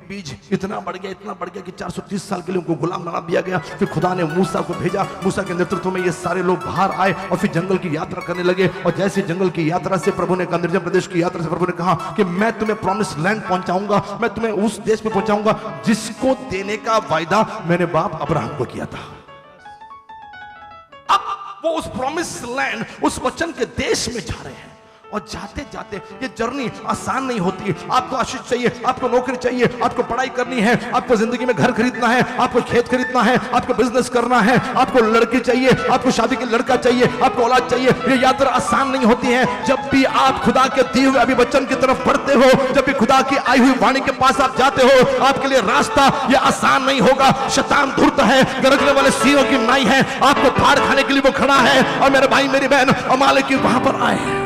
Speaker 1: बीज इतना बढ़ गया कि 430 साल के लिए उनको गुलाम बना दिया गया। फिर खुदा ने मूसा को भेजा, मूसा के नेतृत्व में ये सारे लोग बाहर आए और फिर जंगल की यात्रा करने लगे। और जैसे जंगल की यात्रा से प्रभु ने कहा, निर्जन प्रदेश की यात्रा से प्रभु ने कहा कि मैं तुम्हें प्रॉमिस लैंड पहुंचाऊंगा, मैं तुम्हें उस देश में पहुंचाऊंगा जिसको देने का वायदा मैंने बाप अब्राहम को किया था। वो उस प्रॉमिस लैंड, उस वचन के देश में जा रहे हैं। और जाते जाते ये जर्नी आसान नहीं होती। आपको आशीष चाहिए, आपको नौकरी चाहिए, आपको पढ़ाई करनी है, आपको जिंदगी में घर खरीदना है, आपको खेत खरीदना है, आपको बिजनेस करना है, आपको लड़की चाहिए, आपको शादी के लड़का चाहिए, आपको औलाद चाहिए। ये यात्रा आसान नहीं होती है। जब भी आप खुदा के दिए हुए अभी वचन की तरफ बढ़ते हो, जब भी खुदा की आई हुई वाणी के पास आप जाते हो, आपके लिए रास्ता ये आसान नहीं होगा। शैतान धूर्त है, गरजने वाले सिंहों की नाई है, आपको फाड़ खाने के लिए वो खड़ा है। और मेरे भाई मेरी बहन अमालेकी वहां पर आए।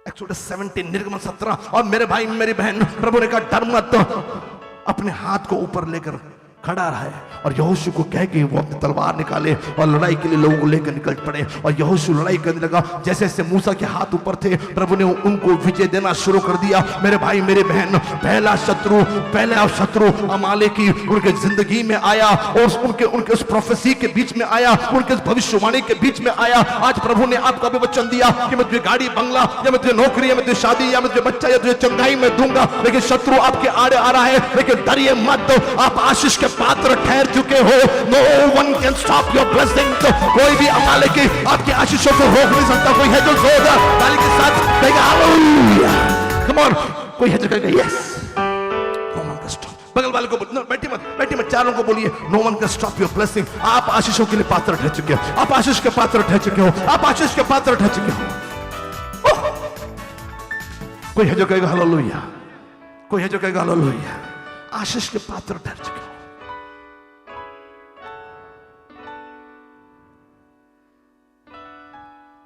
Speaker 1: एक्सोडस 17, निर्गमन 17। और मेरे भाई मेरी बहन, प्रभु ने कहा डर मत, अपने हाथ को ऊपर लेकर खड़ा रहा है। और यहोशू को कह के वो अपनी तलवार निकाले और लड़ाई के लिए लोगों को लेकर निकल पड़े। और यहोशू लड़ाई करने लगा। जैसे जैसे मूसा के हाथ ऊपर थे, प्रभु ने उनको विजय देना शुरू कर दिया। मेरे भाई मेरे बहन, पहला शत्रु अमालेकी उनके जिंदगी में आया और उनके उस प्रोफेसी के बीच में आया, उनके भविष्यवाणी के बीच में आया। आज प्रभु ने आपको भी वचन दिया कि मैं तुझे गाड़ी बंगला, या मैं तुझे नौकरी, या मैं तुझे शादी, या मैं तुझे बच्चा, या तुझे चंगाई में दूंगा। लेकिन शत्रु आपके आड़े आ रहा है, लेकिन डरिए मत, आप आशीष के पात्र ठहर चुके हो। No one can stop your blessing. कोई भी अमालेकी आपकी आशीषों को रोक नहीं सकता। कोई है जो जोरदार ताली के साथ कहेगा हालेलुया। कम ऑन, कोई है जो कहेगा yes, no one can stop. बगल वाले को बोलिए, बैठी मत, चारों को बोलिए, no one can stop your blessing. आप आशीषों के लिए पात्र ठहर चुके हो, आप आशीष के पात्र ठहर चुके हो, आप आशीष के पात्र ठहर चुके हो। कोई है जो कहेगा हालेलुया, कोई है जो कहेगा हालेलुया। आशीष के पात्र ठहर चुके हो।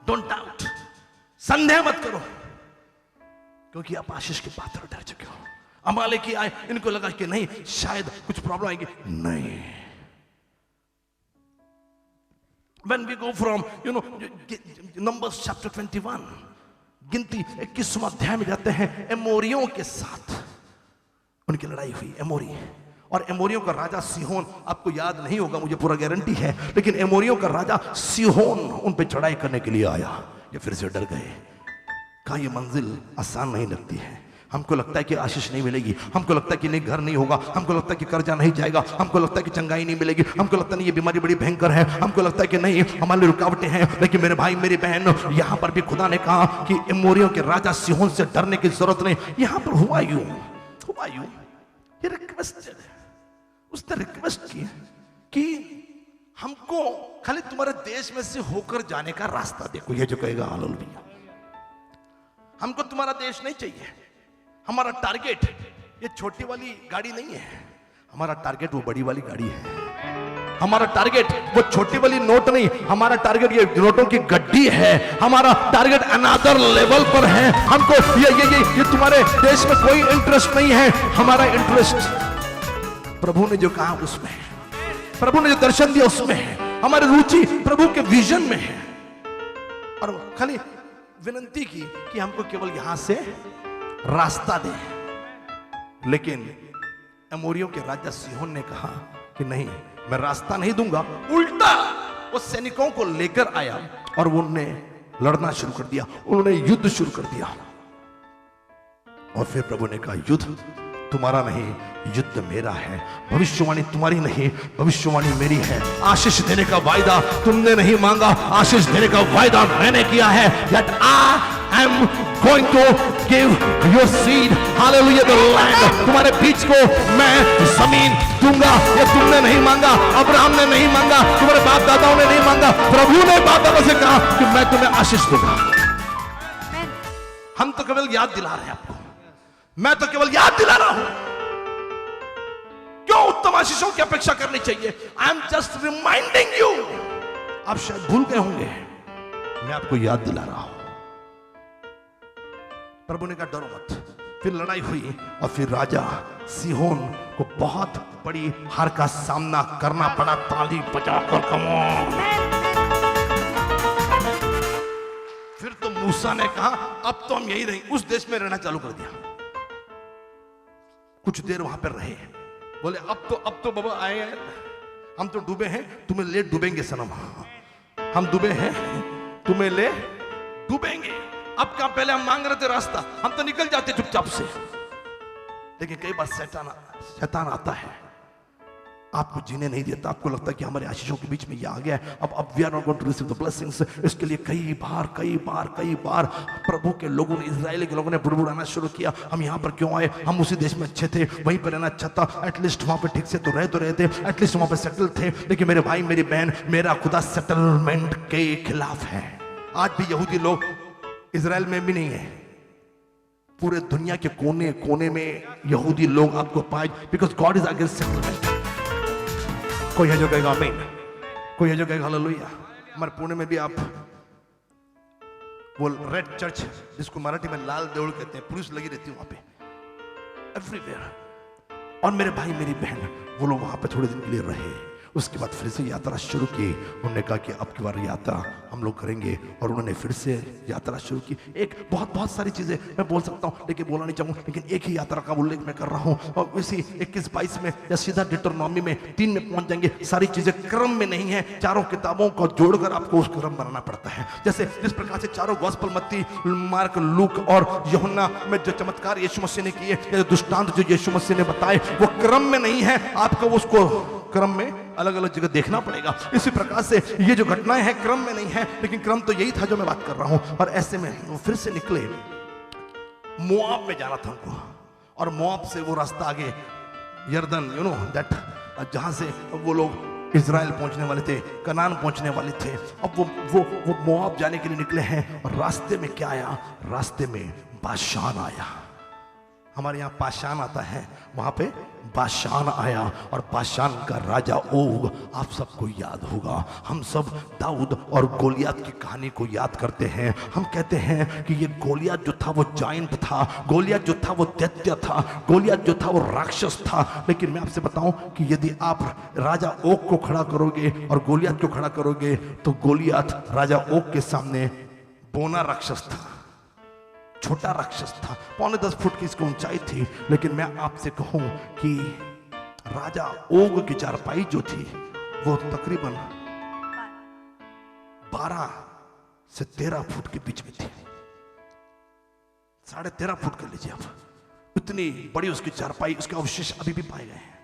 Speaker 1: डोंट डाउट, संदेह मत करो, क्योंकि आप आशीष के पात्र ठहर चुके हो। अमालेकी आए, इनको लगा कि नहीं शायद कुछ प्रॉब्लम आएगी, नहीं। When we go from Numbers chapter 21, गिनती 21वां अध्याय में जाते हैं, एमोरियों के साथ उनकी लड़ाई हुई। एमोरी और एमोरियों का राजा सिहोन, आपको याद नहीं होगा, मुझे पूरा गारंटी है, लेकिन एमोरियों का राजा सिहोन उन पे चढ़ाई करने के लिए आया। ये फिर से डर गए, कहा ये मंजिल आसान नहीं लगती है, हमको लगता है कि आशीष नहीं मिलेगी, हमको लगता है कि नहीं घर नहीं होगा, हमको लगता है कि कर्जा नहीं जाएगा, हमको लगता है कि चंगाई नहीं मिलेगी, हमको लगता नहीं ये बीमारी बड़ी भयंकर है, हमको लगता है कि नहीं हमारे लिए रुकावटें हैं। लेकिन मेरे भाई मेरी बहन, यहां पर भी खुदा ने कहा कि एमोरियों के राजा सिहोन से डरने की जरूरत नहीं। यहां पर हुआ यूं, ये रिक्वेस्ट, उसने रिक्वेस्ट की कि हमको खाली तुम्हारे देश में से होकर जाने का रास्ता देखो। ये जो कहेगा हालेलुया, हमको तुम्हारा देश नहीं चाहिए, हमारा टारगेट ये छोटी वाली गाड़ी नहीं है, हमारा टारगेट वो बड़ी वाली गाड़ी है। हमारा टारगेट वो छोटी वाली नोट नहीं, हमारा टारगेट ये नोटों की गड्डी है। हमारा टारगेट अनदर लेवल पर है। हमको ये तुम्हारे देश में कोई इंटरेस्ट नहीं है, हमारा इंटरेस्ट प्रभु ने जो कहा उसमें है, प्रभु ने जो दर्शन दिया उसमें है, हमारी रुचि प्रभु के विजन में है। और खाली विनती की कि हमको केवल यहां से रास्ता दे। लेकिन एमोरियों के राजा सिहोन ने कहा कि नहीं, मैं रास्ता नहीं दूंगा। उल्टा वो सैनिकों को लेकर आया और उन्होंने लड़ना शुरू कर दिया, उन्होंने युद्ध शुरू कर दिया। और फिर प्रभु ने कहा युद्ध तुम्हारा नहीं, युद्ध मेरा है। भविष्यवाणी तुम्हारी नहीं, भविष्यवाणी मेरी है। आशीष देने का वायदा तुमने नहीं मांगा, आशीष देने का वायदा मैंने किया है। That I am going to give your seed, hallelujah, the land. तुम्हारे बीच को मैं जमीन दूंगा। ये तुमने नहीं मांगा, अब्राहम ने नहीं मांगा, तुम्हारे बाप दादाओं ने नहीं मांगा, प्रभु ने बाप दादा से कहा कि मैं तुम्हें आशीष दूंगा। हम तो केवल याद दिला रहे हैं आपको, मैं तो केवल याद दिला रहा हूं। क्यों उत्तम आशीषों की अपेक्षा करनी चाहिए? I am just reminding you. आप शायद भूल गए होंगे, मैं आपको याद दिला रहा हूं। प्रभु ने कहा डरो मत। फिर लड़ाई हुई और फिर राजा सिहोन को बहुत बड़ी हार का सामना करना पड़ा। ताली बजाकर कम ऑन। फिर तो मूसा ने कहा अब तो हम यही रहें, उस देश में रहना चालू कर दिया। कुछ देर वहां पर रहे, बोले अब तो बाबा आए हैं, हम तो डूबे हैं, तुम्हें ले डूबेंगे सनम। हम डूबे हैं, तुम्हें ले डूबेंगे। अब क्या, पहले हम मांग रहे थे रास्ता, हम तो निकल जाते चुपचाप से। लेकिन कई बार शैतान आता है, आपको जीने नहीं देता। आपको लगता है कि हमारे आशीषों के बीच में ये आ गया है, अब we are not going to receive the blessings. इसके लिए कई बार प्रभु के लोगों ने, इजराइल के लोगों ने बुड़बुड़ाना शुरू किया, हम यहाँ पर क्यों आए, हम उसी देश में अच्छे थे, वहीं पर रहना अच्छा था, एटलीस्ट वहां पर ठीक से तो रहे थे, एटलीस्ट वहां पर सेटल थे। लेकिन मेरे भाई मेरी बहन, मेरा खुदा सेटलमेंट के खिलाफ है। आज भी यहूदी लोग इजराइल में भी नहीं है, पूरे दुनिया के कोने कोने में यहूदी लोग आपको पाए, because God is against settlement. कोई है जो कहेगा आमीन, कोई है जो कहेगा हालेलुया। हमारे पुणे में भी आप वो रेड चर्च, जिसको मराठी में लाल देउल कहते हैं, पुलिस लगी रहती है वहां पे एवरीवेयर। और मेरे भाई मेरी बहन, वो लोग वहां पे थोड़े दिन के लिए रहे, उसके बाद फिर से यात्रा शुरू की। उन्होंने कहा कि अब की बार यात्रा हम लोग करेंगे, और उन्होंने फिर से यात्रा शुरू की। एक बहुत सारी चीजें मैं बोल सकता हूँ, लेकिन बोलना नहीं चाहूँगा, लेकिन एक ही यात्रा का उल्लेख मैं कर रहा हूँ। और इसी 21-22 में या सीधा डिटरनॉमी में 3 में पहुंच जाएंगे। सारी चीजें क्रम में नहीं है, चारों किताबों को जोड़कर आपको उस क्रम बनाना पड़ता है। जैसे जिस प्रकार से चारों गॉस्पेल, मत्ती, मार्क, लूक और यूहन्ना में जो चमत्कार यीशु मसीह ने किए, या दृष्टांत जो यीशु मसीह ने बताए, वो क्रम में नहीं है, आपको उसको क्रम में अलग अलग जगह देखना पड़ेगा। इसी प्रकार से ये जो घटनाएं हैं क्रम में नहीं है, लेकिन क्रम तो यही था जो मैं बात कर रहा हूं। और ऐसे में वो फिर से निकले मोआब में जाना था उनको, और मोआब से वो रास्ता आगे यर्दन, यू नो दैट, जहां से वो लोग इजराइल पहुंचने वाले थे, कनान पहुंचने वाले थे। अब वो मोआब जाने के लिए निकले हैं, और रास्ते में क्या आया? रास्ते में बाशान आया। हमारे यहाँ पाशान आता है, वहां पे बाशान आया, और बाशान का राजा ओग आप सबको याद होगा। हम सब दाऊद और गोलियत की कहानी को याद करते हैं। हम कहते हैं कि ये गोलियत जो था वो जायंट था, गोलियत जो था वो दैत्य था, गोलियत जो था वो राक्षस था। लेकिन मैं आपसे बताऊं कि यदि आप राजा ओग को खड़ा करोगे और गोलियत को खड़ा करोगे, तो गोलियत राजा ओग के सामने बोना राक्षस था, छोटा राक्षस था, 9.5 फुट की इसकी ऊंचाई थी। लेकिन मैं आपसे कहूं कि राजा ओग की चारपाई जो थी वो तकरीबन 12 से 13 फुट के बीच में थी। 13.5 फुट कर लीजिए आप, इतनी बड़ी उसकी चारपाई, उसके अवशेष अभी भी पाए गए हैं।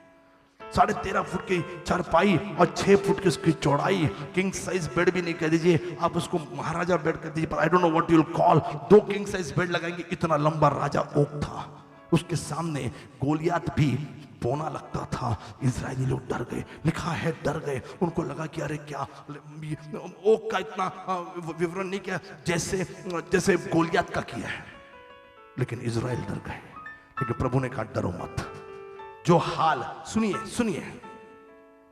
Speaker 1: 13.5 फुट की चारपाई और 6 फुट की उसकी चौड़ाई। किंग साइज बेड भी नहीं कह दीजिए, आप उसको महाराजा बेड कह दीजिए, पर आई don't know what you will call. 2 king size bed लगाएंगे, इतना लंबा राजा ओक था। उसके सामने गोलियत भी बोना लगता था। इजरायली लोग डर गए, लिखा है डर गए। उनको लगा कि अरे क्या, ओक का इतना विवरण नहीं किया जैसे गोलियत का किया है। लेकिन इजराइल डर गए। लेकिन प्रभु ने कहा डरो मत। जो हाल, सुनिए,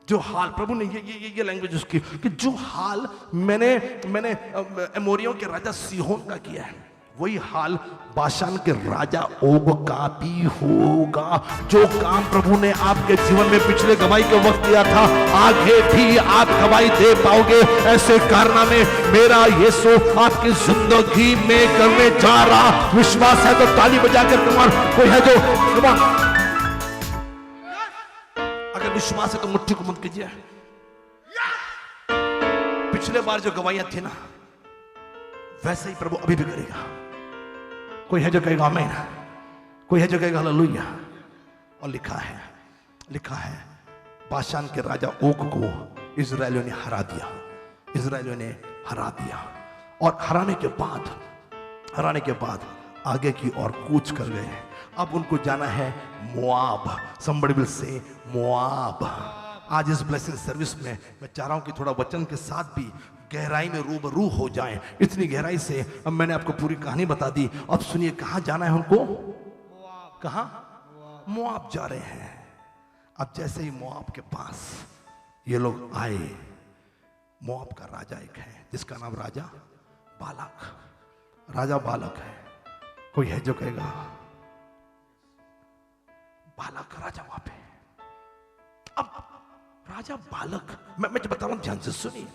Speaker 1: जो हाल प्रभु ने ये लैंग्वेज उसकी, कि जो हाल मैंने एमोरियों के राजा सीहोन का किया है, वही हाल बाशान के राजा ओग का भी होगा। जो काम प्रभु ने आपके जीवन में पिछले गवाही के वक्त किया था, आगे भी आप गवाही दे पाओगे। ऐसे कारनामे मेरा यीशु आपकी जिंदगी में करने जा रहा। विश्वास है तो ताली बजाकर कमान। कोई है जो कमान, अगर विश्वास है तो मुट्ठी को मत कीजिए। पिछले बार जो गवाहियां थी ना, वैसे ही प्रभु अभी भी करेगा। कोई है जो कहेगा आमीन, कोई है जो कहेगा हालेलुया। और लिखा है बाशान के राजा ओग को इजरायलियों ने हरा दिया। और हराने के बाद आगे की ओर कूच कर गए। अब उनको जाना है Moab. somebody will say Moab. आज इस ब्लेसिंग सर्विस में मैं चाह रहा हूं कि थोड़ा वचन के साथ भी गहराई में रूबरू हो जाएं। इतनी गहराई से अब मैंने आपको पूरी कहानी बता दी। अब सुनिए कहां जाना है उनको, कहां? मोआब जा रहे हैं। अब जैसे ही मोआब के पास ये लोग आए, मोआब का राजा एक है जिसका नाम राजा बालक है। कोई है जो कहेगा बालक का राजा वहां पे। अब राजा बालक, मैं जो बता रहा हूं ध्यान से सुनिए।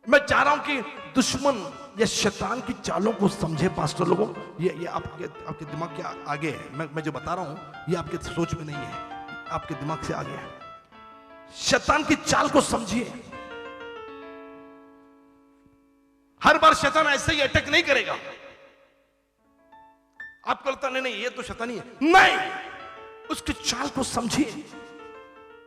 Speaker 1: मैं चाह रहा हूं कि दुश्मन या शैतान की चालों को समझे पास्टर लोगों। ये आपके दिमाग के आगे है। मैं जो बता रहा हूं ये आपके सोच में नहीं है, आपके दिमाग से आगे है। शैतान की चाल को समझिए। हर बार शैतान ऐसे ही अटैक नहीं करेगा। आपको लगता नहीं ये तो शैतानी है, नहीं, उसकी चाल को समझिए।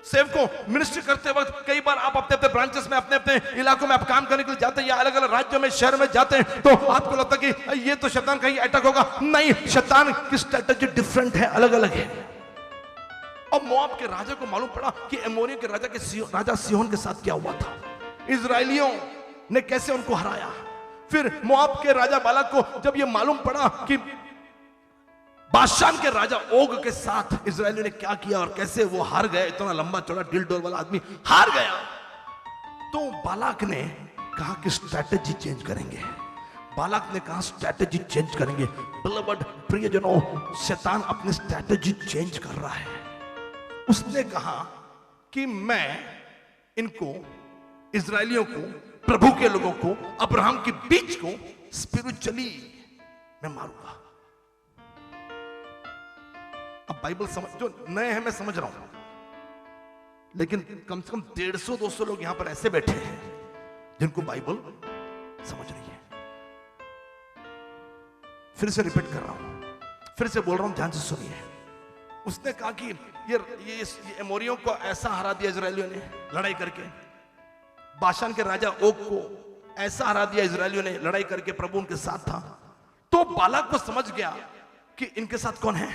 Speaker 1: सेवकों, मिनिस्ट्री करते वक्त कई बार आप अपने अपने ब्रांचेस में, अपने अपने इलाकों में आप काम करने के लिए जाते हैं, या अलग अलग राज्यों में, शहर में जाते हैं, तो आपको लगता है कि ये तो शैतान का ही अटैक होगा। नहीं, शैतान की स्ट्रेटजी डिफरेंट है, अलग अलग है। और मोआब के राजा को मालूम पड़ा कि एमोरियों के राजा सीहोन के साथ क्या हुआ था, इजरायलियों ने कैसे उनको हराया। फिर मोआब के राजा बालक को जब यह मालूम पड़ा कि बाशान के राजा ओग के साथ इजरायलियों ने क्या किया और कैसे वो हार गए, इतना लंबा चौड़ा दिल डोर वाला आदमी हार गया, तो बालक ने कहा कि स्ट्रैटेजी चेंज करेंगे। स्ट्रैटेजी चेंज करेंगे। बिलवड प्रियजनों, शैतान अपनी स्ट्रैटेजी चेंज कर रहा है। उसने कहा कि मैं इनको, इजरायलियों को, प्रभु के लोगों को, अब्राहम के बीच को स्पिरिचुअली मैं मारूंगा। अब बाइबल समझ, जो नए हैं मैं समझ रहा हूं, लेकिन कम से कम 150-200 लोग यहां पर ऐसे बैठे हैं जिनको बाइबल समझ नहीं है। फिर से रिपीट कर रहा हूं, फिर से बोल रहा हूं, ध्यान से सुनिए। उसने कहा कि ये एमोरियों को ऐसा हरा दिया इजरायलियों ने लड़ाई करके, बाशान के राजा ओग को ऐसा हरा दिया इजरायलियों ने लड़ाई करके, प्रभु उनके साथ था। तो बालक को समझ गया कि इनके साथ कौन है?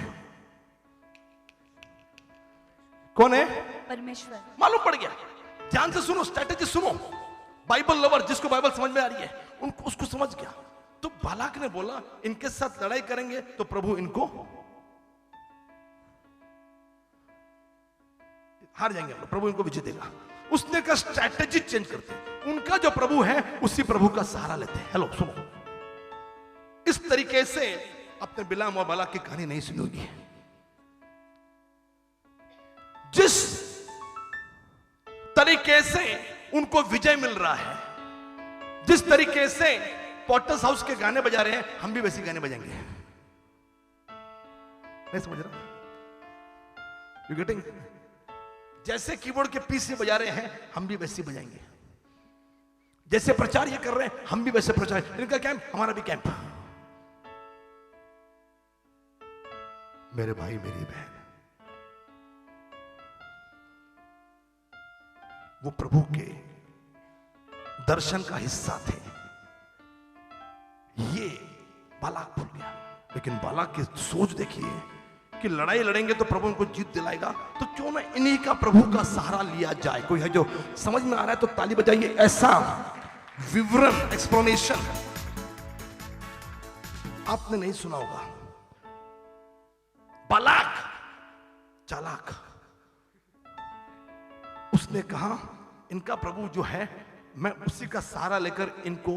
Speaker 1: कौन है?
Speaker 2: परमेश्वर।
Speaker 1: मालूम पड़ गया। ध्यान से सुनो, स्ट्रैटेजी सुनो। बाइबल लवर जिसको बाइबल समझ में आ रही है उनको उसको समझ गया। तो बालाक ने बोला इनके साथ लड़ाई करेंगे तो प्रभु इनको हार जाएंगे, प्रभु इनको विजय देगा। उसने का स्ट्रैटेजी चेंज करते, उनका जो प्रभु है उसी प्रभु का सहारा लेते हैं। हेलो सुनो, इस तरीके से अपने बिलाम और बालाक की कहानी नहीं सुनी होगी। जिस तरीके से उनको विजय मिल रहा है, जिस तरीके से पॉटर्स हाउस के गाने बजा रहे हैं, हम भी वैसे गाने बजाएंगे। नहीं समझ रहा? You getting? जैसे कीबोर्ड के पीस से बजा रहे हैं, हम भी वैसे बजाएंगे। जैसे प्रचार ये कर रहे हैं, हम भी वैसे प्रचार। इनका कैंप, हमारा भी कैंप। मेरे भाई मेरी बहन, वो प्रभु के दर्शन का हिस्सा थे। ये बालाक भूल गया, लेकिन बालाक की सोच देखिए कि लड़ाई लड़ेंगे तो प्रभु उनको जीत दिलाएगा, तो क्यों ना इन्हीं का प्रभु का सहारा लिया जाए। कोई है जो समझ में आ रहा है तो ताली बजाइए। ऐसा विवरण, एक्सप्लेनेशन आपने नहीं सुना होगा। बालाक चालाक, उसने कहा इनका प्रभु जो है मैं उसी का सहारा लेकर इनको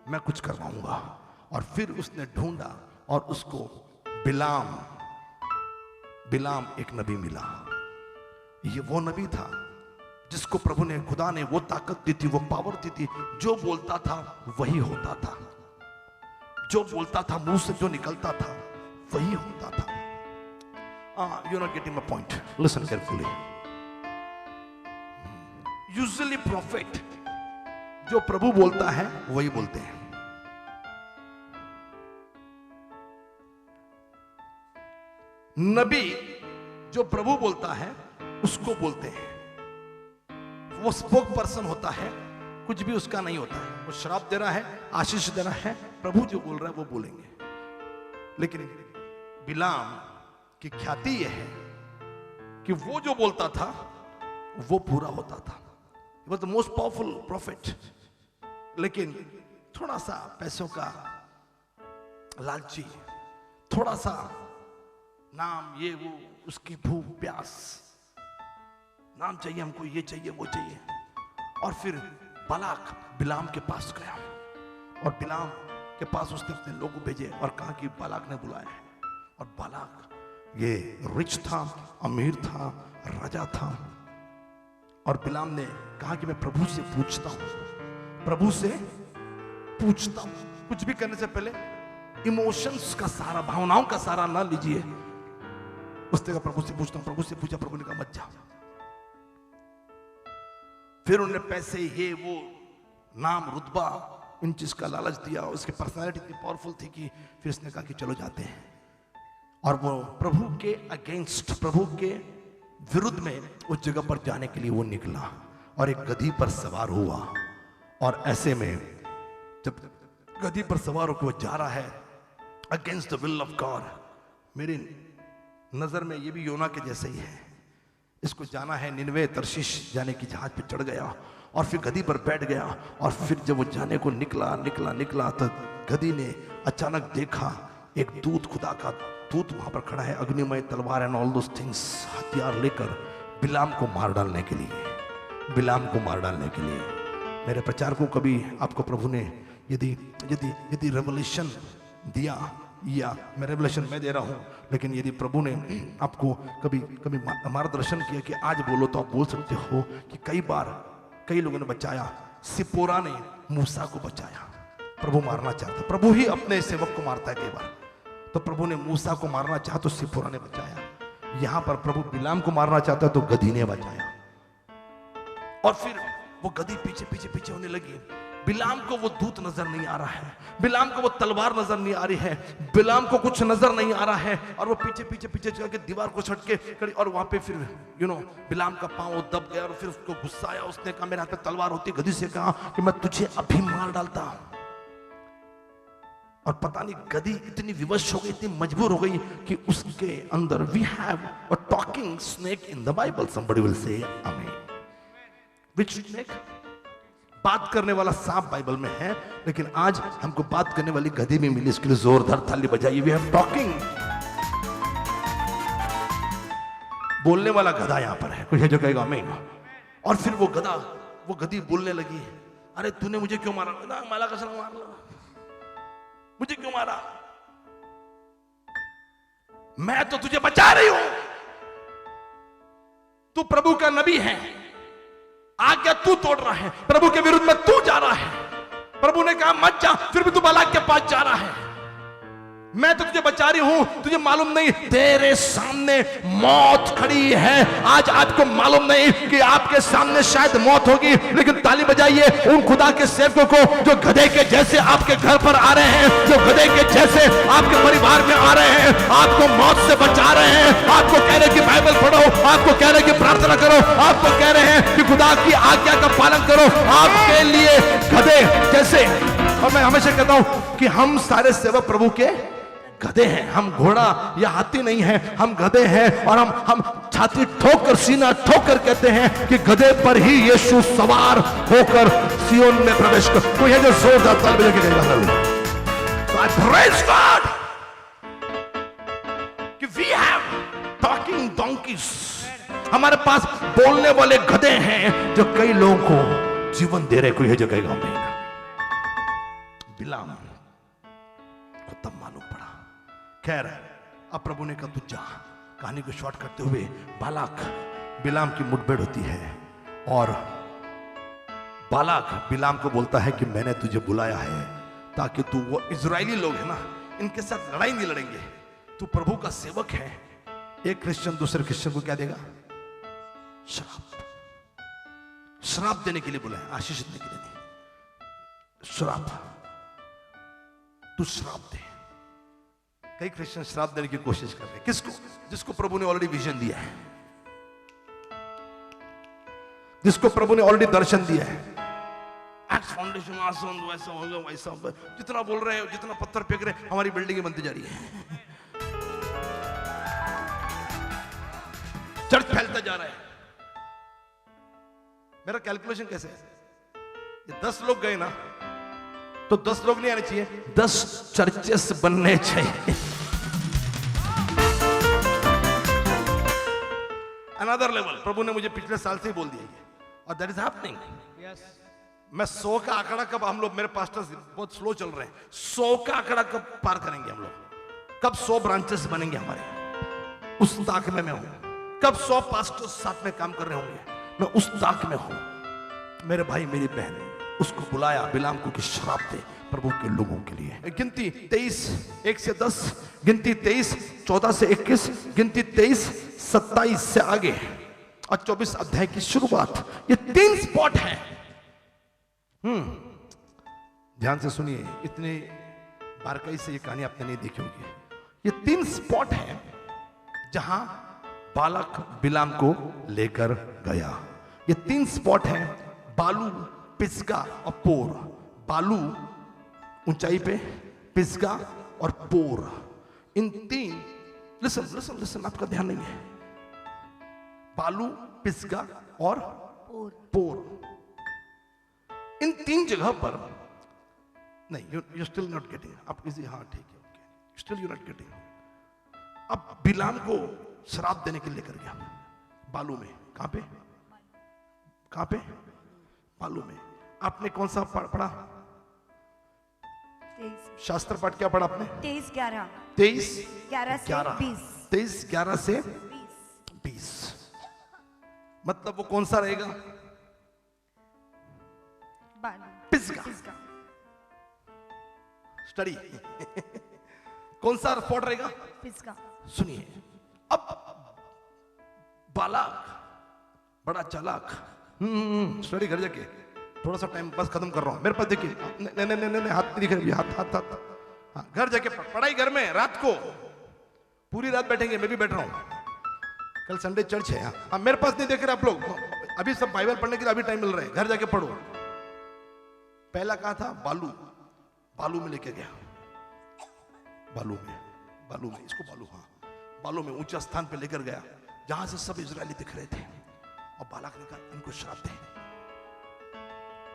Speaker 1: मैं कुछ करवाऊंगा। और फिर उसने ढूंढा और उसको बिलाम एक नबी मिला। ये वो नबी था जिसको प्रभु ने, खुदा ने वो ताकत दी थी, वो पावर दी थी। जो बोलता था वही होता था, जो बोलता था मुंह से जो निकलता था वही होता था। You're not getting my point. Listen carefully. Usually prophet जो प्रभु बोलता है वही बोलते हैं। नबी जो प्रभु बोलता है उसको बोलते हैं। वो स्पोक पर्सन होता है, कुछ भी उसका नहीं होता है। वो श्राप दे रहा है, आशीष देना है, प्रभु जो बोल रहा है वो बोलेंगे। लेकिन बिलाम की ख्याति यह है कि वो जो बोलता था वो पूरा होता था। He was the most powerful prophet. लेकिन थोड़ा सा पैसों का लालची, थोड़ा सा नाम, ये वो, उसकी भूख प्यास, नाम चाहिए हमको, ये चाहिए वो चाहिए। और फिर बालाक बिलाम के पास गया और बिलाम के पास उसने अपने लोग भेजे और कहा कि बालाक ने बुलाया है। और बालाक ये रिच था, अमीर था, राजा था। और बिलाम ने कहा कि मैं प्रभु से पूछता हूं, प्रभु से पूछता हूं। कुछ भी करने से पहले इमोशंस का सहारा, भावनाओं का सहारा ना लीजिए। उसने कहा प्रभु से पूछता हूं, प्रभु से पूछा, प्रभु ने कहा मत जा। फिर उन्हें पैसे, ये वो, नाम, रुतबा, इन चीज का लालच दिया। उसकी पर्सनालिटी इतनी पावरफुल थी कि फिर उसने कहा कि चलो जाते हैं। और वो प्रभु के अगेंस्ट, प्रभु के विरुद्ध में उस जगह पर जाने के लिए वो निकला और एक गधी पर सवार हुआ। और ऐसे में जब गधी पर सवार होकर वो जा रहा है against the will of God, मेरी नजर में ये भी योना के जैसे ही है। इसको जाना है निनवे, तरशीश जाने की जहाज पे चढ़ गया और फिर गधी पर बैठ गया। और फिर जब वो जाने को निकला तो गधी ने अचानक देखा एक दूत, खुदा का दूत वहां पर खड़ा है, अग्निमय तलवार एंड ऑल दोस थिंग्स, हथियार लेकर बिलाम को मार डालने के लिए, बिलाम को मार डालने के लिए। मेरे प्रचार को कभी आपको प्रभु ने यदि रेवलेशन दिया, या मैं रेवलेशन मैं दे रहा हूं, लेकिन यदि प्रभु ने आपको कभी मार्गदर्शन किया कि आज बोलो, तो आप बोल सकते हो कि कई बार कई लोगों ने बचाया। सिपोरा ने मूसा को बचाया। प्रभु मारना चाहता, प्रभु ही अपने सेवक को मारता है कई बार। तो प्रभु ने मूसा को मारना चाहा तो सिपोरा ने बचाया। यहां पर प्रभु बिलाम को मारना चाहता तो गधी ने बचाया। और फिर वो गधी पीछे पीछे पीछे होने लगी। बिलाम को वो दूत नजर नहीं आ रहा है, बिलाम को वो तलवार नजर नहीं आ रही है, बिलाम को कुछ नजर नहीं आ रहा है। और वो पीछे पीछे पीछे चल के दीवार को छट के खड़ी, और वहां पे फिर बिलाम का पांव दब गया और फिर उसको गुस्सा आया। उसने कहा मेरे हाथ में तलवार होती, गधी से कहा कि मैं तुझे अभी मार डालता। और पता नहीं गधी इतनी विवश हो गई, इतनी मजबूर हो गई कि उसके अंदर we have a talking snake in the Bible. Somebody will say amen. Which snake? बात करने वाला सांप बाइबल में है, लेकिन आज हमको बात करने वाली गधी भी मिली। इसके लिए जोरदार ताली बजाइए। वी हैव टॉकिंग, बोलने वाला गधा यहां पर है। कोई है जो कहेगा आमीन। और फिर वो गधी बोलने लगी, अरे तूने मुझे क्यों मारा? ना माला कसम मार लो, मुझे क्यों मारा? मैं तो तुझे बचा रही हूं, तू प्रभु का नबी है, आज्ञा तू तोड़ रहा है, प्रभु के विरुद्ध में तू जा रहा है। प्रभु ने कहा मत जा, फिर भी तू बालाक के पास जा रहा है। मैं तो तुझे बचा रही हूं, तुझे मालूम नहीं तेरे सामने मौत खड़ी है। आज आपको मालूम नहीं कि आपके सामने शायद मौत होगी, लेकिन ताली बजाइए उन खुदा के सेवकों को जो गधे के जैसे आपके घर पर आ रहे हैं, जो गधे के जैसे आपके परिवार में आ रहे हैं, आपको मौत से बचा रहे हैं, आपको कह रहे हैं कि बाइबल पढ़ो, आपको कह रहे हैं कि प्रार्थना करो, आपको कह रहे हैं कि खुदा की आज्ञा का पालन करो। आपके लिए गधे जैसे, और मैं हमेशा कहता हूं कि हम सारे सेवक प्रभु के गधे हैं। हम घोड़ा या हाथी नहीं है, हम गधे हैं। और हम छाती ठोक कर, सीना ठोक कर कहते हैं कि गधे पर ही यीशु सवार होकर सियोन में प्रवेश कर। कोई है जो जोरदार ताली बजा के कहेगा hallelujah. So I praise God कि we have talking donkeys, हमारे पास बोलने वाले गधे हैं जो कई लोगों को जीवन दे रहे। कोई है जो कहेगा आमीन। बिलाम को तब मालूम पड़ा। खैर, अब प्रभु ने कहा तू जा। कहानी को शॉर्ट करते हुए बालाक बिलाम की मुठभेड़ होती है और बालाक बिलाम को बोलता है कि मैंने तुझे बुलाया है ताकि तू, वो इजरायली लोग है ना, इनके साथ लड़ाई नहीं लड़ेंगे। तू प्रभु का सेवक है। एक क्रिश्चियन दूसरे क्रिश्चियन को क्या देगा? श्राप। श्राप देने के लिए बुलाया, आशीष देने के लिए नहीं। श्राप, तू श्राप दे। कई क्रिश्चियन श्राप देने की कोशिश कर रहे हैं। किसको? जिसको प्रभु ने ऑलरेडी विजन दिया है, जिसको प्रभु ने ऑलरेडी दर्शन दिया है। एक्स फाउंडेशन वैसा होगा, वैसा होगा। जितना बोल रहे हैं, जितना पत्थर फेंक रहे हैं, हमारी बिल्डिंग बनती जा रही है, चर्च फैलता जा रहा है। मेरा कैलकुलेशन कैसे है? ये 10 लोग गए ना, तो 10 लोग नहीं आने चाहिए, 10 चर्चेस बनने चाहिए। Another level. प्रभु ने मुझे पिछले साल से ही बोल दिया ये, और दैट इज हैपनिंग। मैं 100 का आंकड़ा कब, हम लोग, मेरे पास्टर्स बहुत स्लो चल रहे हैं, 100 का आंकड़ा कब पार करेंगे हम लोग? कब 100 ब्रांचेस बनेंगे हमारे? उस ताक में मैं हूं। कब 100 पास्टर्स साथ में काम कर रहे होंगे? मैं उस ताक में हूं। मेरे भाई, मेरी बहन, उसको बुलाया बिलाम को कि श्राप दे प्रभु के लोगों के लिए। गिनती 23 1 से 10, गिनती 23 14 से 21, गिनती 23 27 से आगे और 24 अध्याय की शुरुआत। ये 3 स्पॉट हैं। ध्यान से सुनिए, इतनी बारकाई से ये कहानी आपने नहीं देखी होगी। ये 3 स्पॉट हैं जहां बालक बिलाम को लेकर गया। ये 3 स्पॉट हैं, बालू, पिसगा और पोर। बालू ऊंचाई पे, पिसगा और पोर। इन 3, लिसन लिसन लिसन, आपका ध्यान नहीं है। बालू, पिसगा और पोर। इन 3 जगह पर नहीं, यू स्टिल नॉट गेटिंग। आप इजी, हाँ ठीक है, okay, still you not getting. अब बिलाम को श्राप देने के लिए लेकर गया बालू में। कहां पे? कहां पे? बालू में। आपने कौन सा पढ़ा? शास्त्र पाठ क्या पढ़ा आपने?
Speaker 2: 23 11
Speaker 1: 23
Speaker 2: 11 से 20
Speaker 1: 23 11 से 20। मतलब वो कौन सा रहेगा? पिसगा। स्टडी कौन सा स्पॉट रहेगा?
Speaker 2: पिसगा।
Speaker 1: सुनिए, अब बालक बड़ा चालाक, स्टडी घर जाके, थोड़ा सा टाइम बस खत्म कर रहा हूं, मेरे पास देखिए, नहीं हाथ नहीं दिख रहे, हाथ हाँ, घर जाके पढ़ाई घर में, रात को पूरी रात बैठेंगे, मैं भी बैठ रहा हूं। कल संडे चर्च है। हाँ, मेरे पास नहीं देख रहे आप लोग, अभी सब बाइबल पढ़ने के लिए अभी टाइम मिल रहा है, घर जाके पढ़ो। पहला कहा था बालू, बालू में लेके गया। बालू में इसको बालू, हाँ, बालू में ऊंचा स्थान पे लेकर गया जहां से सब इजरायली दिख रहे थे। और बालाक ने कहा इनको श्राप दे,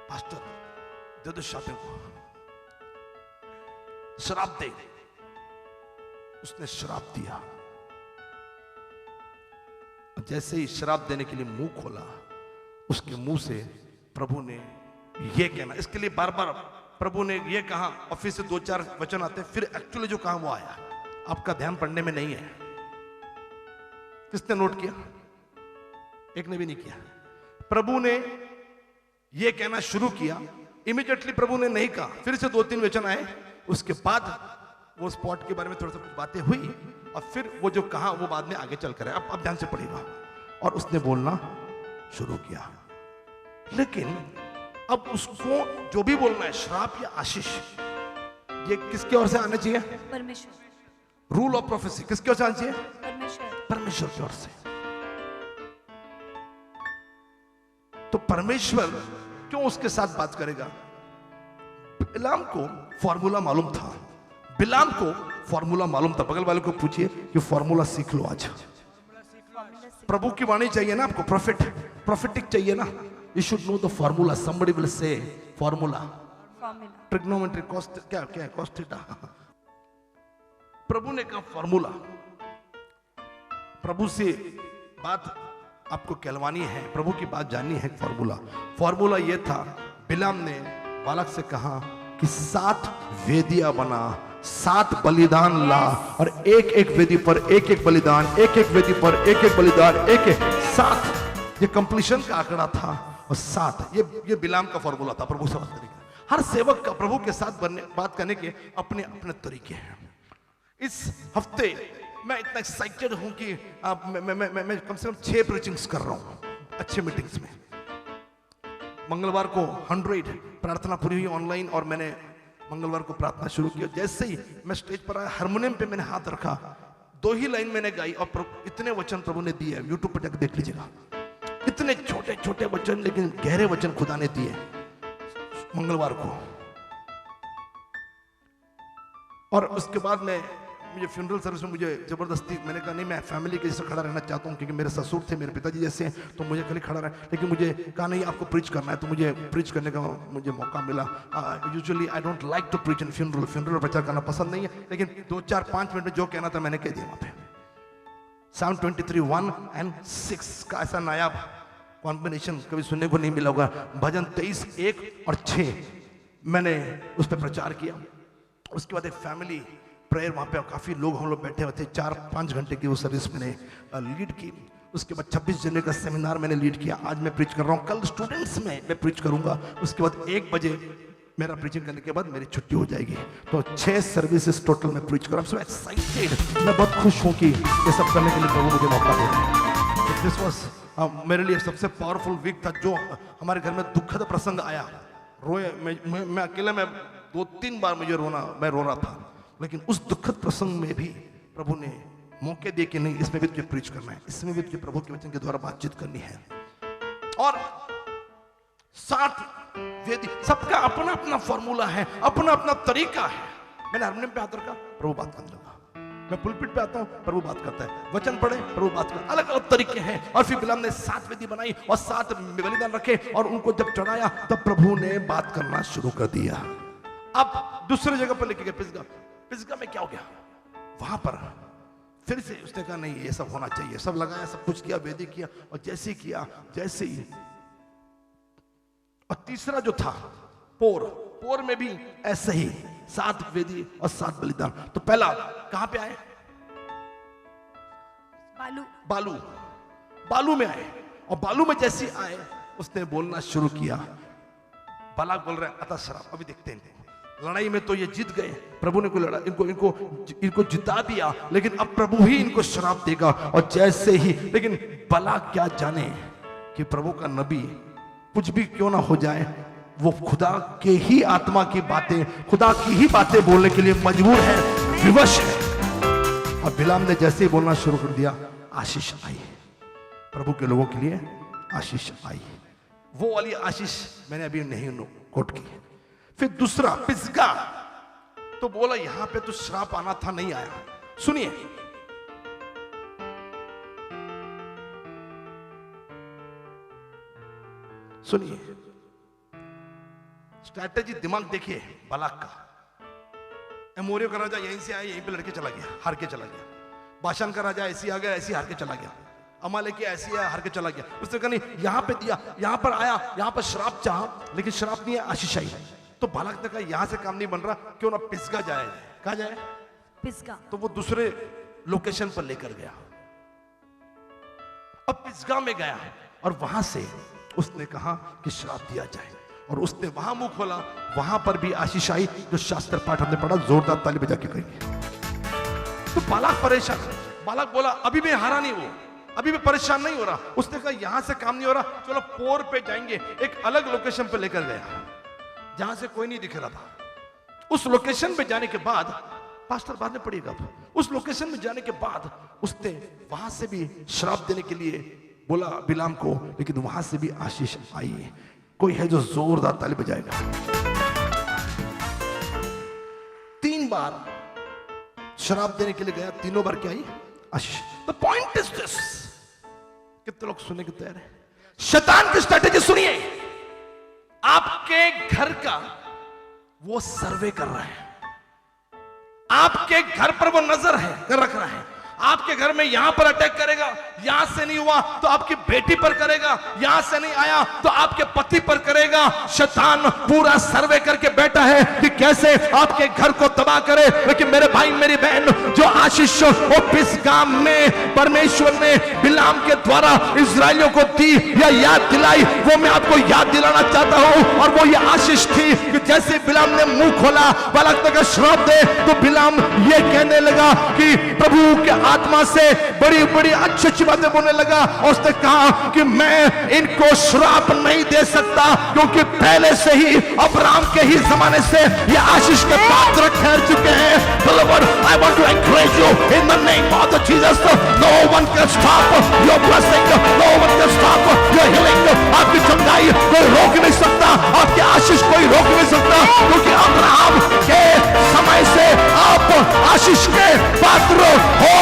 Speaker 1: पास्टर दे दो श्राप को, श्राप दे। उसने श्राप दिया। जैसे ही श्राप देने के लिए मुंह खोला, उसके मुंह से प्रभु ने ये कहना, इसके लिए बार बार प्रभु ने ये कहा और फिर से 2-4 वचन आते, फिर एक्चुअली जो कहा वो आया। आपका ध्यान पढ़ने में नहीं है। किसने नोट किया? एक ने भी नहीं किया। प्रभु ने ये कहना शुरू किया, इमीडिएटली प्रभु ने नहीं कहा, फिर से 2-3 वचन आए, उसके बाद वो स्पॉट के बारे में थोड़ा सा कुछ बातें हुई और फिर वो जो कहा वो बाद में आगे चल कर है। अब ध्यान से पढ़िएगा। और उसने बोलना शुरू किया, लेकिन अब उसको जो भी बोलना है, श्राप या आशीष, ये किसकी ओर से आना चाहिए?
Speaker 2: परमेश्वर।
Speaker 1: रूल ऑफ प्रोफेसी किसकी ओर से आना चाहिए?
Speaker 2: परमेश्वर।
Speaker 1: परमेश्वर की ओर से। तो परमेश्वर क्यों उसके साथ बात करेगा? बिलाम को फॉर्मूला मालूम था। बिलाम को फॉर्मूला मालूम था। बगल वाले को पूछिए कि फॉर्मूला सीख लो आज। प्रभु की वाणी चाहिए ना आपको, प्रोफेटिक चाहिए ना। You should know the formula. Somebody will say formula. Trigonometry, cos क्या है? Cos theta. प्रभु ने कहा फॉर्मूला। प्रभु से बात आपको कहलवानी है, प्रभु की बात जाननी है। फॉर्मूला ये था, बिलाम ने बालक से कहा कि 7 वेदियां बना, 7 बलिदान ला और एक एक वेदी पर एक एक बलिदान, एक एक वेदी पर एक एक बलिदान, एक 7। ये कंप्लीशन का आंकड़ा था। और 7 ये बिलाम का फॉर्मूला था। प्रभु से बात करने का, हर सेवक का प्रभु के साथ बात करने के अपने अपने तरीके हैं। इस हफ्ते मैं इतना एक्साइटेड हूं कि मैं कम से कम 6 प्रीचिंग्स कर रहा हूं अच्छे मीटिंग्स में। मंगलवार को 100 प्रार्थना पूरी हुई ऑनलाइन और मैंने मंगलवार को प्रार्थना शुरू की। जैसे ही मैं स्टेज पर आया, हारमोनियम पे मैंने हाथ रखा, 2 ही लाइन मैंने गाई और इतने वचन प्रभु ने दिए। यूट्यूब पर जाकर देख लीजिएगा। इतने छोटे छोटे वचन, लेकिन गहरे वचन खुदा ने दिए मंगलवार को। और उसके बाद मुझे फ्यूनरल सर्विस में मुझे जबरदस्ती, मैंने कहा नहीं, मैं फैमिली के जैसे खड़ा रहना चाहता हूँ, क्योंकि मेरे ससुर थे, मेरे पिताजी जैसे हैं, तो मुझे खाली खड़ा रहा। लेकिन मुझे कहा नहीं, आपको प्रीच करना है, तो मुझे प्रीच करने का मुझे मौका मिला। Usually I don't like to preach in funeral प्रचार करना पसंद नहीं है, लेकिन 2-4-5 मिनट में जो कहना था मैंने कह दिया वहां पे। Psalm 23:1 और 6 का ऐसा नायाब कॉम्बिनेशन कभी सुनने को नहीं मिला होगा। भजन 23:1 और 6 मैंने उस पर प्रचार किया। उसके बाद एक फैमिली प्रेयर, वहाँ पे काफ़ी लोग हम लोग बैठे हुए थे। 4-5 घंटे की वो सर्विस मैंने लीड की। उसके बाद 26 जनवरी का सेमिनार मैंने लीड किया। आज मैं प्रीच कर रहा हूँ, कल स्टूडेंट्स में मैं प्रीच करूँगा। उसके बाद 1 बजे मेरा प्रीचिंग करने के बाद मेरी छुट्टी हो जाएगी। तो 6 सर्विसेज टोटल में प्रीच कर रहा हूँ। सो एक्साइटेड, मैं बहुत खुश हूँ कि ये सब करने के लिए प्रभु मुझे मौका दे रहे हैं। दिस वाज मेरे लिए सबसे पावरफुल वीक था। जो हमारे घर में दुखद प्रसंग आया, रोए मैं अकेले में 2-3 बार मुझे मैं रो रहा था। लेकिन उस दुखद प्रसंग में भी प्रभु ने मौके दिए कि नहीं, इसमें भी तुझे प्रीच करना है, इसमें भी तुझे प्रभु के वचन के द्वारा बातचीत करनी है। और 7 वेदी, सबका अपना अपना फॉर्मूला है, अपना अपना तरीका है। मैंने हारमोनियम पे हाथ रखा, प्रभु बात करने लगा। मैं पुलपिट पे आता हूं, प्रभु बात करता है। वचन पढ़े, प्रभु बात करता है। अलग अलग तरीके हैं। और फिर बिलाम ने 7 वेदी बनाई और 7 बलिदान रखे और उनको जब चढ़ाया तब प्रभु ने बात करना शुरू कर दिया। अब दूसरी जगह पर लेके गए, पिसगा में क्या हो गया? वहां पर फिर से उसने कहा नहीं, ये सब होना चाहिए। सब लगाया, सब कुछ किया, वेदी किया और जैसे ही किया जैसे ही। और तीसरा जो था पोर में भी ऐसे ही 7 वेदी और 7 बलिदान। तो पहला कहां पे आए? बालू में आए। और बालू में जैसे आए उसने बोलना शुरू किया। बालाक बोल रहे हैं अतः शराब। अभी देखते हैं, लड़ाई में तो ये जीत गए, प्रभु ने इनको जिता दिया, लेकिन अब प्रभु ही इनको श्राप देगा। और जैसे ही, लेकिन बालाक क्या जाने कि प्रभु का नबी कुछ भी क्यों ना हो जाए, वो खुदा के ही आत्मा की बातें, खुदा की ही बातें बोलने के लिए मजबूर है, विवश है। और बिलाम ने जैसे ही बोलना शुरू कर दिया, आशीष आई। प्रभु के लोगों के लिए आशीष आई। वो वाली आशीष मैंने अभी नहीं कोट की। फिर दूसरा पिसगा, तो बोला यहां पे तो श्राप आना था, नहीं आया। सुनिए, सुनिए, स्ट्रैटेजी, दिमाग देखिए बालाक का। एमोरियो का राजा यहीं से आया, यहीं पे लड़के चला गया, हार के चला गया। बाशान का राजा ऐसी आ गया, ऐसी हार के चला गया। अमालेक ऐसी आया, हार के चला गया। उसने कहा नहीं, यहां पे दिया, यहां पर आया, यहां पर श्राप चाहा, लेकिन श्राप नहीं है, आशीष आई। तो बालाक ने कहा यहां से काम नहीं बन रहा, क्यों ना पिसगा जाए। कहा जाए
Speaker 2: पिसगा।
Speaker 1: तो वो दूसरे लोकेशन पर लेकर गया। अब पिसगा में गया और वहां से उसने कहा कि श्राप दिया जाए, और उसने वहां मुंह खोला, वहां पर भी आशीष आई, जो शास्त्र पाठ हमने पढ़ा, जोरदार ताली बजा के कहेंगे। तो बालाक परेशान, बालाक बोला अभी भी हारा नहीं, वो अभी भी परेशान नहीं हो रहा। उसने कहा यहां से काम नहीं हो रहा, चलो पोर पे जाएंगे। एक अलग लोकेशन पे लेकर गया, जहां से कोई नहीं दिख रहा था। उस लोकेशन पे जाने के बाद, पास्टर बाद में पढ़िएगा, उस लोकेशन में जाने के बाद उसने वहां से भी श्राप देने के लिए बोला बिलाम को, लेकिन वहां से भी आशीष आई। कोई है जो जोरदार ताली बजाएगा? 3 बार शराब देने के लिए गया, तीनों बार क्या आई? आशीष। द पॉइंट इज दिस, कितने लोग सुनने के तैयार है? शैतान की स्ट्रैटेजी सुनिए। आपके घर का वो सर्वे कर रहा है, आपके घर पर वो नजर है कर रख रहा है। आपके घर में यहां पर अटैक करेगा, यहां से नहीं हुआ तो आपकी बेटी पर करेगा, यहां से नहीं आया तो आपके पति पर करेगा। शैतान पूरा सर्वे करके बैठा है कि कैसे आपके घर को तबाह करे। लेकिन मेरे भाई मेरी बहन, जो आशीष वो पिसगा में परमेश्वर ने बिलाम के द्वारा इजराइलियों को दी या याद दिलाई, वो मैं आपको याद दिलाना चाहता हूं। और वो ये आशीष थी कि जैसे बिलाम ने मुंह खोला, बालाक ने श्राप दे, तो बिलाम ये कहने लगा कि प्रभु के आत्मा से बड़ी बड़ी अच्छी अच्छी बातें बोलने लगा। और उसने कहा कि मैं इनको श्राप नहीं दे सकता, क्योंकि पहले से ही अब्राहम के ही जमाने से ये आशीष के पात्र ठहर चुके हैं। Beloved, I want to encourage you in the name of the Jesus. No one can stop your blessing. No one can stop your healing. आपकी चंगाई कोई रोक नहीं सकता, आपकी आशीष कोई रोक नहीं सकता, क्योंकि अब्राहम के समय से आप आशीष के पात्र हो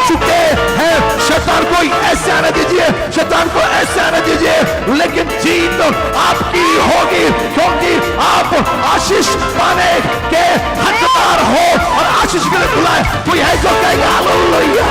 Speaker 1: चुके हैं। शैतान को ऐसे आने दीजिए, शैतान को ऐसे आने दीजिए, लेकिन जीत आपकी होगी, क्योंकि आप आशीष पाने के हकदार हो और आशीष के लिए बुलाए। कोई है जो कहेगा हालेलुया।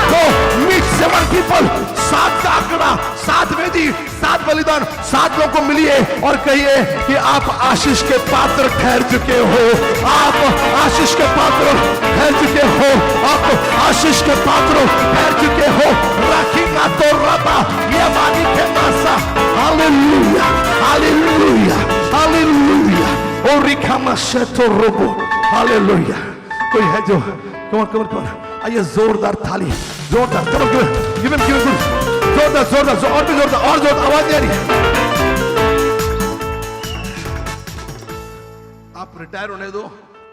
Speaker 1: तो मीट 7 पीपल, 7 का आंकड़ा, 7 वेदी, 7 बलिदान, 7 लोगों को मिलिए और कहिए कि आप आशीष के पात्र ठहर चुके हो, आप आशीष के पात्र ठहर चुके हो, आप आशीष के पात्र ठहर चुके हो। रखिएगा तो रबा ये वाली के मासा। Hallelujah, hallelujah, hallelujah. और रिखामा से तो रोबो। हालेलुया। कोई है जो कौन आइए, जोरदार थाली, जोरदार, चलो गिव हिम जोरदार, जोरदार, और भी जोरदार, और जोरदार, आवाज नहीं आ रही है। आप रिटायर होने दो,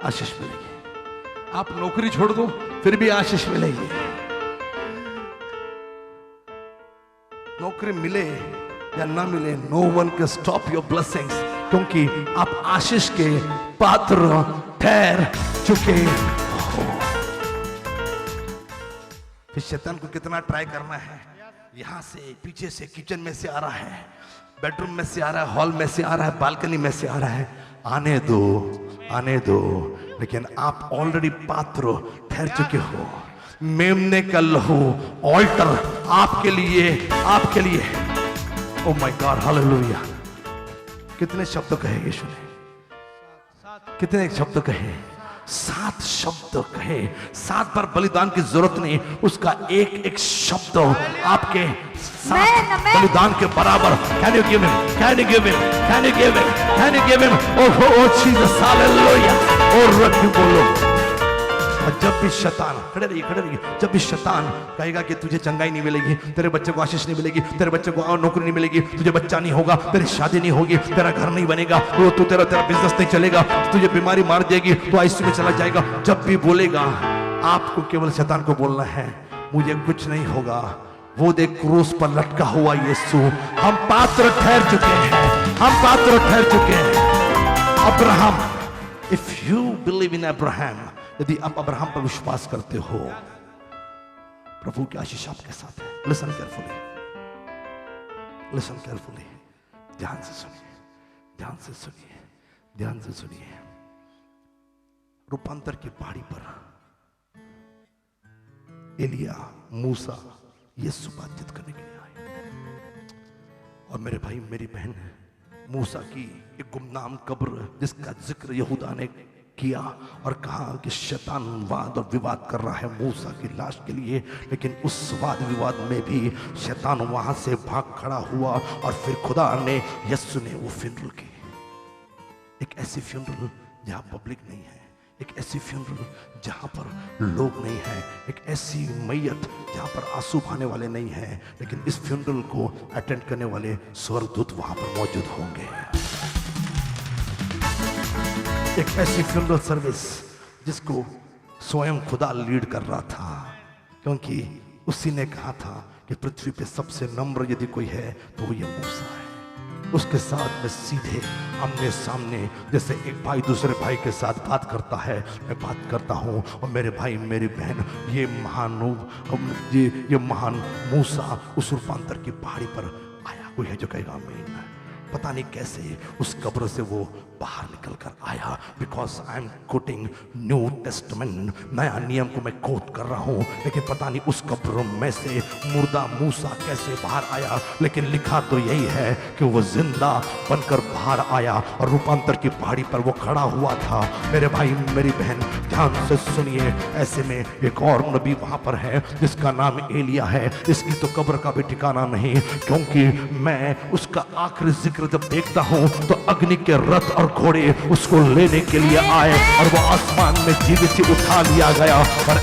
Speaker 1: आशीष मिलेगी। आप नौकरी छोड़ दो, फिर भी आशीष मिलेगी। नौकरी मिले या ना मिले, no one can stop your blessings, क्योंकि आप आशीष के पात्र ठहर चुके हो। फिर शैतान को कितना ट्राई करना है, यहां से, पीछे से, किचन में से आ रहा है, बेडरूम में से आ रहा है, हॉल में से आ रहा है, बालकनी में से आ रहा है। आने दो, आने दो, लेकिन आप ऑलरेडी पात्र ठहर चुके हो। मेमने का लहू, ऑल्टर आपके लिए, आपके लिए। Oh my God, hallelujah. कितने शब्द कहे यीशु ने? कितने शब्द कहे? 7 शब्द कहे। 7 बार बलिदान की जरूरत नहीं, उसका एक एक शब्द आपके 7 बलिदान के बराबर। Can you give him, can you give him, can you give him, can you give him? Oh Jesus, hallelujah. और रख बोलो। और जब भी शैतान, खड़े रहिए, जब भी शैतान कहेगा कि तुझे चंगाई नहीं मिलेगी, तेरे बच्चे को आशीष नहीं मिलेगी, तेरे बच्चे को और नौकरी नहीं मिलेगी, तुझे बच्चा नहीं होगा, तेरी शादी नहीं होगी, तेरा घर नहीं बनेगा, वो तू तेरा बिजनेस नहीं चलेगा, तुझे बीमारी मार देगी, तो आईसीयू में चला जाएगा, जब भी बोलेगा, आपको केवल शैतान को बोलना है मुझे कुछ नहीं होगा, वो देख क्रूस पर लटका हुआ यीशु। हम पात्र ठहर चुके हैं, हम पात्र ठहर चुके हैं। Abraham if you believe in Abraham, यदि आप अब्राहम पर विश्वास करते हो, प्रभु की आशीष आपके साथ है। लिसन केयरफुली, लिसन केयरफुली, ध्यान से सुनिए, ध्यान से सुनिए, ध्यान से सुनिए। रूपांतर की पहाड़ी पर एलिया, मूसा, यीशु बातचीत करने के लिए आए। और मेरे भाई मेरी बहन, मूसा की एक गुमनाम कब्र जिसका जिक्र यहूदा ने किया और कहा कि शैतान वाद और विवाद कर रहा है मूसा की लाश के लिए, लेकिन उस वाद विवाद में भी शैतान वहां से भाग खड़ा हुआ और फिर खुदा ने, यीशु ने वो फ्यूनरल की। एक ऐसी फ्यूनरल जहां पब्लिक नहीं है, एक ऐसी फ्यूनरल जहां पर लोग नहीं हैं, एक ऐसी मैयत जहां पर आंसू बहाने वाले नहीं हैं, लेकिन इस फ्यूनरल को अटेंड करने वाले स्वर्गदूत वहां पर मौजूद होंगे। एक ऐसी फ्यूनरल सर्विस जिसको स्वयं खुदा लीड कर रहा था, क्योंकि उसी ने कहा था कि पृथ्वी पे सबसे नम्र यदि कोई है तो वो ये मूसा है। उसके साथ में सीधे आमने सामने जैसे एक भाई दूसरे भाई के साथ बात करता है, मैं बात करता हूँ। और मेरे भाई मेरी बहन, ये महान ये महान मूसा उस रूपांतर की पहाड़ी पर आया। कोई है जो कहेगा आमीन? पता नहीं कैसे उस कब्र से वो बाहर निकल कर आया, because I am quoting new testament, नया नियम को मैं कोट कर रहा हूँ। लेकिन पता नहीं उस कब्र में से मुर्दा मूसा कैसे बाहर आया, लेकिन लिखा तो यही है कि वो जिंदा बनकर बाहर आया और रूपांतर की पहाड़ी पर वो खड़ा हुआ था। मेरे भाई मेरी बहन ध्यान से सुनिए, ऐसे में एक और नबी वहां पर है जिसका नाम एलिया है। इसकी तो कब्र का भी ठिकाना नहीं, क्योंकि मैं उसका आखिरी जिक्र जब देखता हूं तो अग्नि के रथ और घोड़े उसको लेने के लिए आए और वो आसमान में जीवित ही उठा लिया गया। और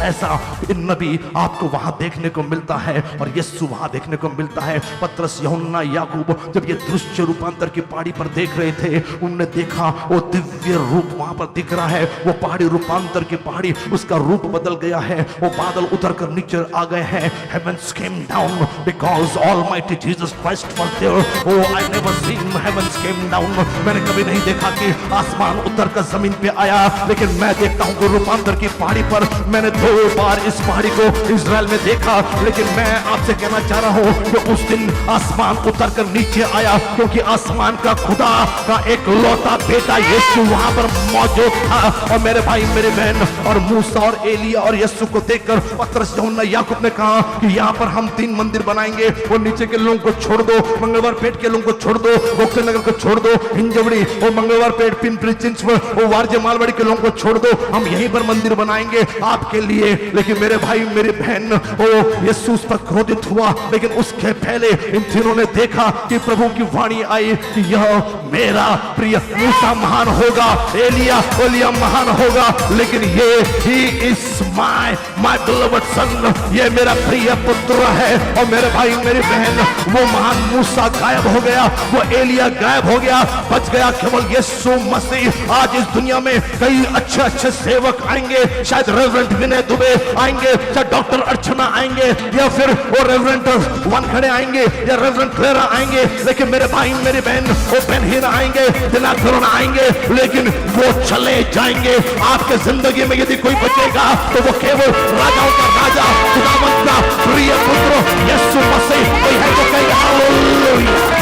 Speaker 1: ऐसा इन नबी आपको वहां देखने को मिलता है और यीशु वहां देखने को मिलता है। पतरस, यूहन्ना, याकूब जब ये दृश्य रूपांतर की पहाड़ी पर देख रहे थे, उन्होंने देखा वो दिव्य रूप वहां पर दिख रहा है। वो पहाड़ी रूपांतर की पहाड़ी, उसका रूप बदल गया है। वो बादल उतर कर नीचे आ गए हैं। Heavens came down because Almighty Jesus Christ was there. Oh, I never seen heavens came down. मैंने कभी नहीं देखा कि आसमान उतर कर जमीन पे आया, लेकिन मैं देखता हूँ कि रूपांतर की पहाड़ी पर मैंने 2 बार इस पहाड़ी को इजराइल में देखा। लेकिन मैं आपसे कहना चाह रहा हूं कि उस दिन आसमान उतर कर नीचे आया, क्योंकि आसमान का खुदा का एक लौता बेटा यीशु वहां पर मौजूद था। और मेरे भाई मेरे बहन, और मूसा और एलिया और यीशु को देखकर पतरस, यूहन्ना, याकूब ने कहा कि यहाँ पर हम 3 मंदिर बनाएंगे। वो नीचे के लोगों को छोड़ दो, मंगलवार पेट के लोगों को छोड़ दो, गोखले नगर को छोड़ दो, हिंजवड़ी, वो मंगलवार पेट, पिंपरी चिंचवड, वो वारजे मालवाड़ी के लोगों को छोड़ दो, हम यहीं पर मंदिर बनाएंगे आपके लिए। लेकिन मेरे भाई मेरी बहन, वो यीशु उस पर क्रोधित हुआ। लेकिन उसके पहले इन तीनों ने देखा कि प्रभु की वाणी आई कि यह मेरा प्रिय मूसा महान होगा, एलिया महान होगा, लेकिन ये ही इज माय बिलोवेड सन, ये मेरा प्रिय पुत्र है। और मेरे भाई मेरी बहन, वो महान मूसा गायब हो गया, वो एलिया गायब हो गया, बच गया केवल यीशु मसीह। आज इस दुनिया में कई अच्छे सेवक आएंगे, शायद रेवरेंड विनय दुबे आएंगे, चाहे डॉक्टर अर्चना आएंगे, या फिर वो रेवरेंड वानखड़े आएंगे, या रेवरेंड क्लेरा आएंगे। लेकिन मेरे भाई मेरी बहन, वो बेनहीरा आएंगे, दिनाकरण आएंगे, लेकिन वो चले जाएंगे। आपके जिंदगी में यदि कोई बचेगा तो वो केवल राजाओं का राजा, खुदावंद का प्रिय पुत्र यीशु मसीह। कोई है जो कहेगा हालेलुया,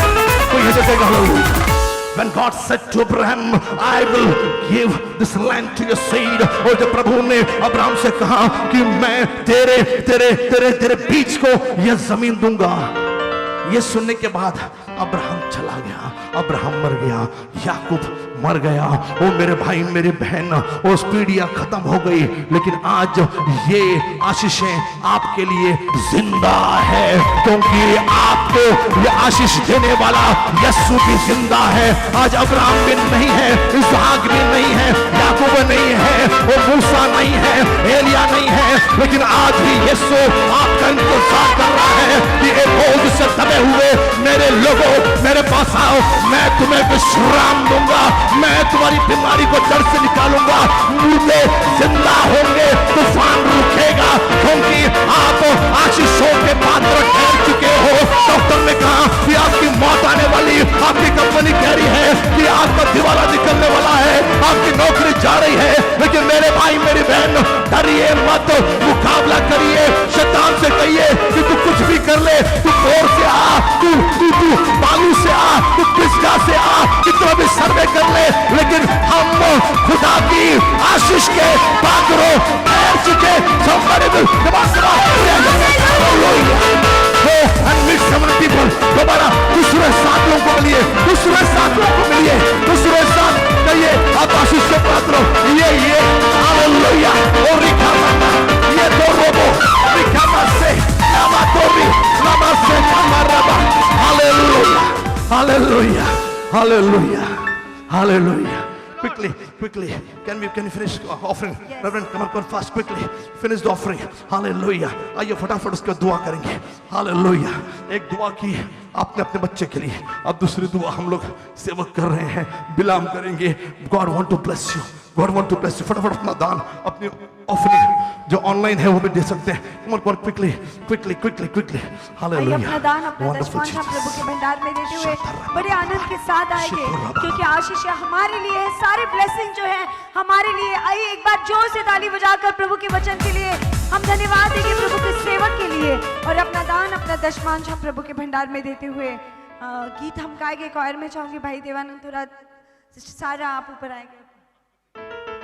Speaker 1: कोई है जो कहेगा hallelujah. When God said to Abraham, I will give this land to your seed, और जब प्रभु ने अब्राहम से कहा कि मैं तेरे बीज को यह जमीन दूंगा, ये सुनने के बाद अब्राहम चला गया, अब्राहम मर गया, याकूब मर गया। ओ मेरे भाई मेरी बहन, वो पीढ़ियां खत्म हो गई, लेकिन आज ये आशीषें आपके लिए जिंदा है, क्योंकि आपको ये आशीष देने वाला यीशु भी जिंदा है। आज अब्राहम भी नहीं है, इसहाक भी नहीं है, याकूब नहीं है, वो मूसा नहीं है, एलिया नहीं है, लेकिन आज भी यीशु आपका इंतजार कर रहा है कि एक बोझ से दबे हुए मेरे लोगों मेरे पास आओ, मैं तुम्हें विश्राम दूंगा, मैं तुम्हारी बीमारी को जड़ से निकालूंगा, मुर्दे जिंदा होंगे, तूफान रुकेगा, क्योंकि आप आशीषों के पात्र ठहर चुके हो। डॉक्टर ने कहा कि आपकी मौत आने वाली, आपकी कंपनी कह रही है कि आपका दिवाला निकलने वाला है, रही है, लेकिन मेरे भाई मेरी बहन डरिए मत, मुकाबला करिए। शैतान से कहिए कि तू कुछ भी कर ले, तू कोर से आ, तू तू तू बालू से आ, तू पिस्का से आ, कितना भी सर्वे कर ले, लेकिन हम खुदा की आशीष के पात्रों ठहर चुके। दोबारा दूसरे साथियों को मिलिए, दूसरे साथियों को मिलिए, दूसरे साथ कहिए आप आशीष के पात्र। ये हालेलुया और रिकामा ये तो रोबो रिकामा से नामा तोबी नामा से कामराबा। Hallelujah hallelujah hallelujah hallelujah. Quickly, can you finish offering?
Speaker 2: Yes.
Speaker 1: Reverend, come on fast, quickly finish the offering. Hallelujah. आइए फटाफट उसका दुआ करेंगे। Hallelujah. एक दुआ की आपने अपने बच्चे के लिए, अब दूसरी दुआ हम लोग सेवक कर रहे हैं, बिलाम करेंगे। God want to bless you. God want to bless you. फटाफट अपना दान, अपनी ऑफरिंग जो ऑनलाइन है वो भी दे सकते हैं। Come on, quickly.
Speaker 2: आइए
Speaker 1: Hallelujah.
Speaker 2: अपना दान, अपना
Speaker 1: Wonderful
Speaker 2: दशमांश हम
Speaker 1: Jesus.
Speaker 2: प्रभु के भंडार में देते हुए बड़े आनंद के साथ आएंगे, क्योंकि आशीष हमारे लिए है, सारे ब्लेसिंग जो है हमारे लिए। आइए एक बार जोर से ताली बजाकर प्रभु के वचन के लिए हम धन्यवाद देंगे, प्रभु के सेवक के लिए। और अपना दान, अपना दशमांश हम प्रभु के भंडार में देते हुए गीत हम गाएंगे। क्वायर में चाहूंगी भाई देवानंद, थोड़ा सारा आप ऊपर आएंगे।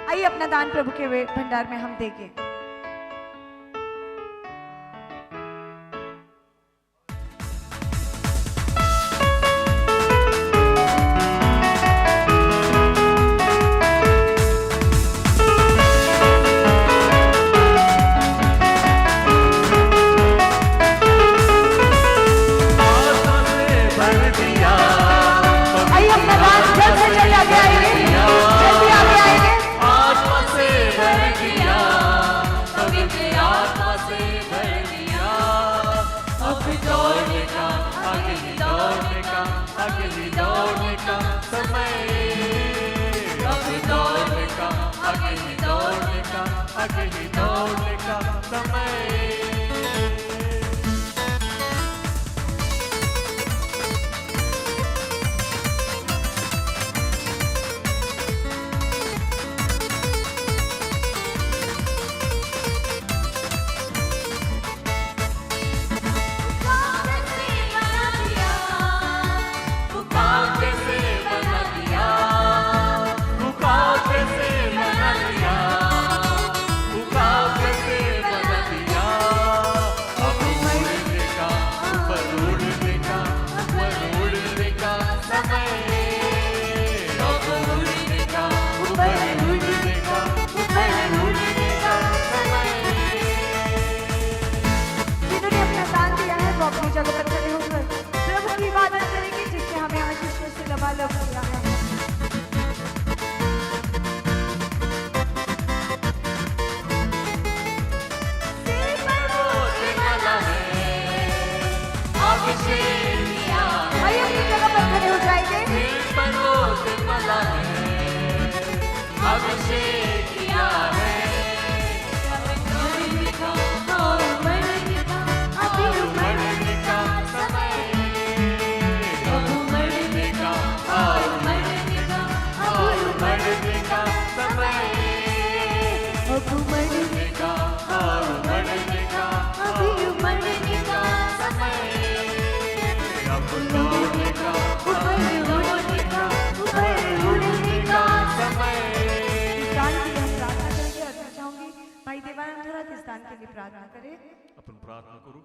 Speaker 2: आइए अपना दान प्रभु के भंडार में हम देंगे।
Speaker 4: आपण प्रार्थना करू।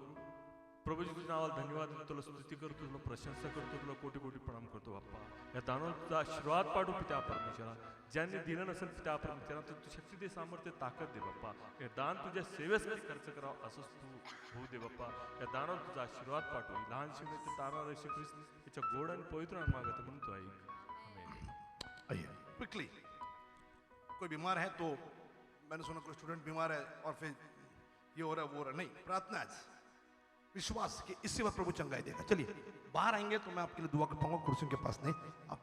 Speaker 4: प्रभू जी तुझ्या नावाला धन्यवाद देतो, तुला स्तुती करतो, तुला प्रशंसा करतो, तुला कोटी कोटी प्रणाम करतो बाप्पा। या दानाचा आशीर्वाद पाडू पिता परमेश्वरा, ज्यांनी दिलं नसेल पिता परमेश्वरा तू शक्ती दे, सामर्थ्य, ताकद दे बाप्पा। हे दान तुझ्या सेवेसाठी खर्च करावं असंच तू होऊ दे बाप्पा। या दानावर तुझा आशीर्वाद पाठव, लहान शिवनेचे तारा येशू ख्रिस्त याच्या गोड आणि पवित्र नाम मागतो म्हणून तू ऐक।
Speaker 1: आइए क्विकली, कोई बीमार है तो मैंने सुना कोई स्टूडेंट बीमार है और फिर ये हो रहा वो रहा, नहीं, प्रार्थना है, विश्वास कि इससे वह प्रभु चंगाई देगा। चलिए बाहर आएंगे तो मैं आपके लिए दुआ करता हूँ, कुर्सियों के पास नहीं, आप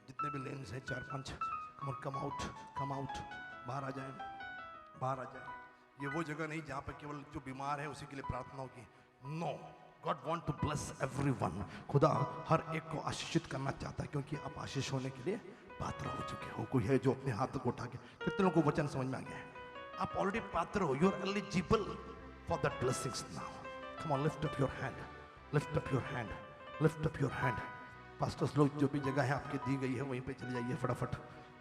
Speaker 1: जितने भी लेन्स हैं 4-5 कम आउट, बाहर आ जाए, बाहर आ जाए। ये वो जगह नहीं जहाँ पर केवल जो बीमार है उसी के लिए प्रार्थना होगी। No, God want to bless everyone. खुदा हर एक को आशीषित करना चाहता है, क्योंकि आप आशीष होने के लिए पात्र हो चुके हो। कोई है जो अपने हाथ को उठा के, कितने लोगों को वचन समझ में आ गया है? आप ऑलरेडी पात्र हो, you are eligible for that blessings now. Come on, lift up your hand, lift up your hand, lift up your hand. Pastors लोग, जो भी जगह है आपकी दी गई है वहीं पे चले जाइए फटाफट।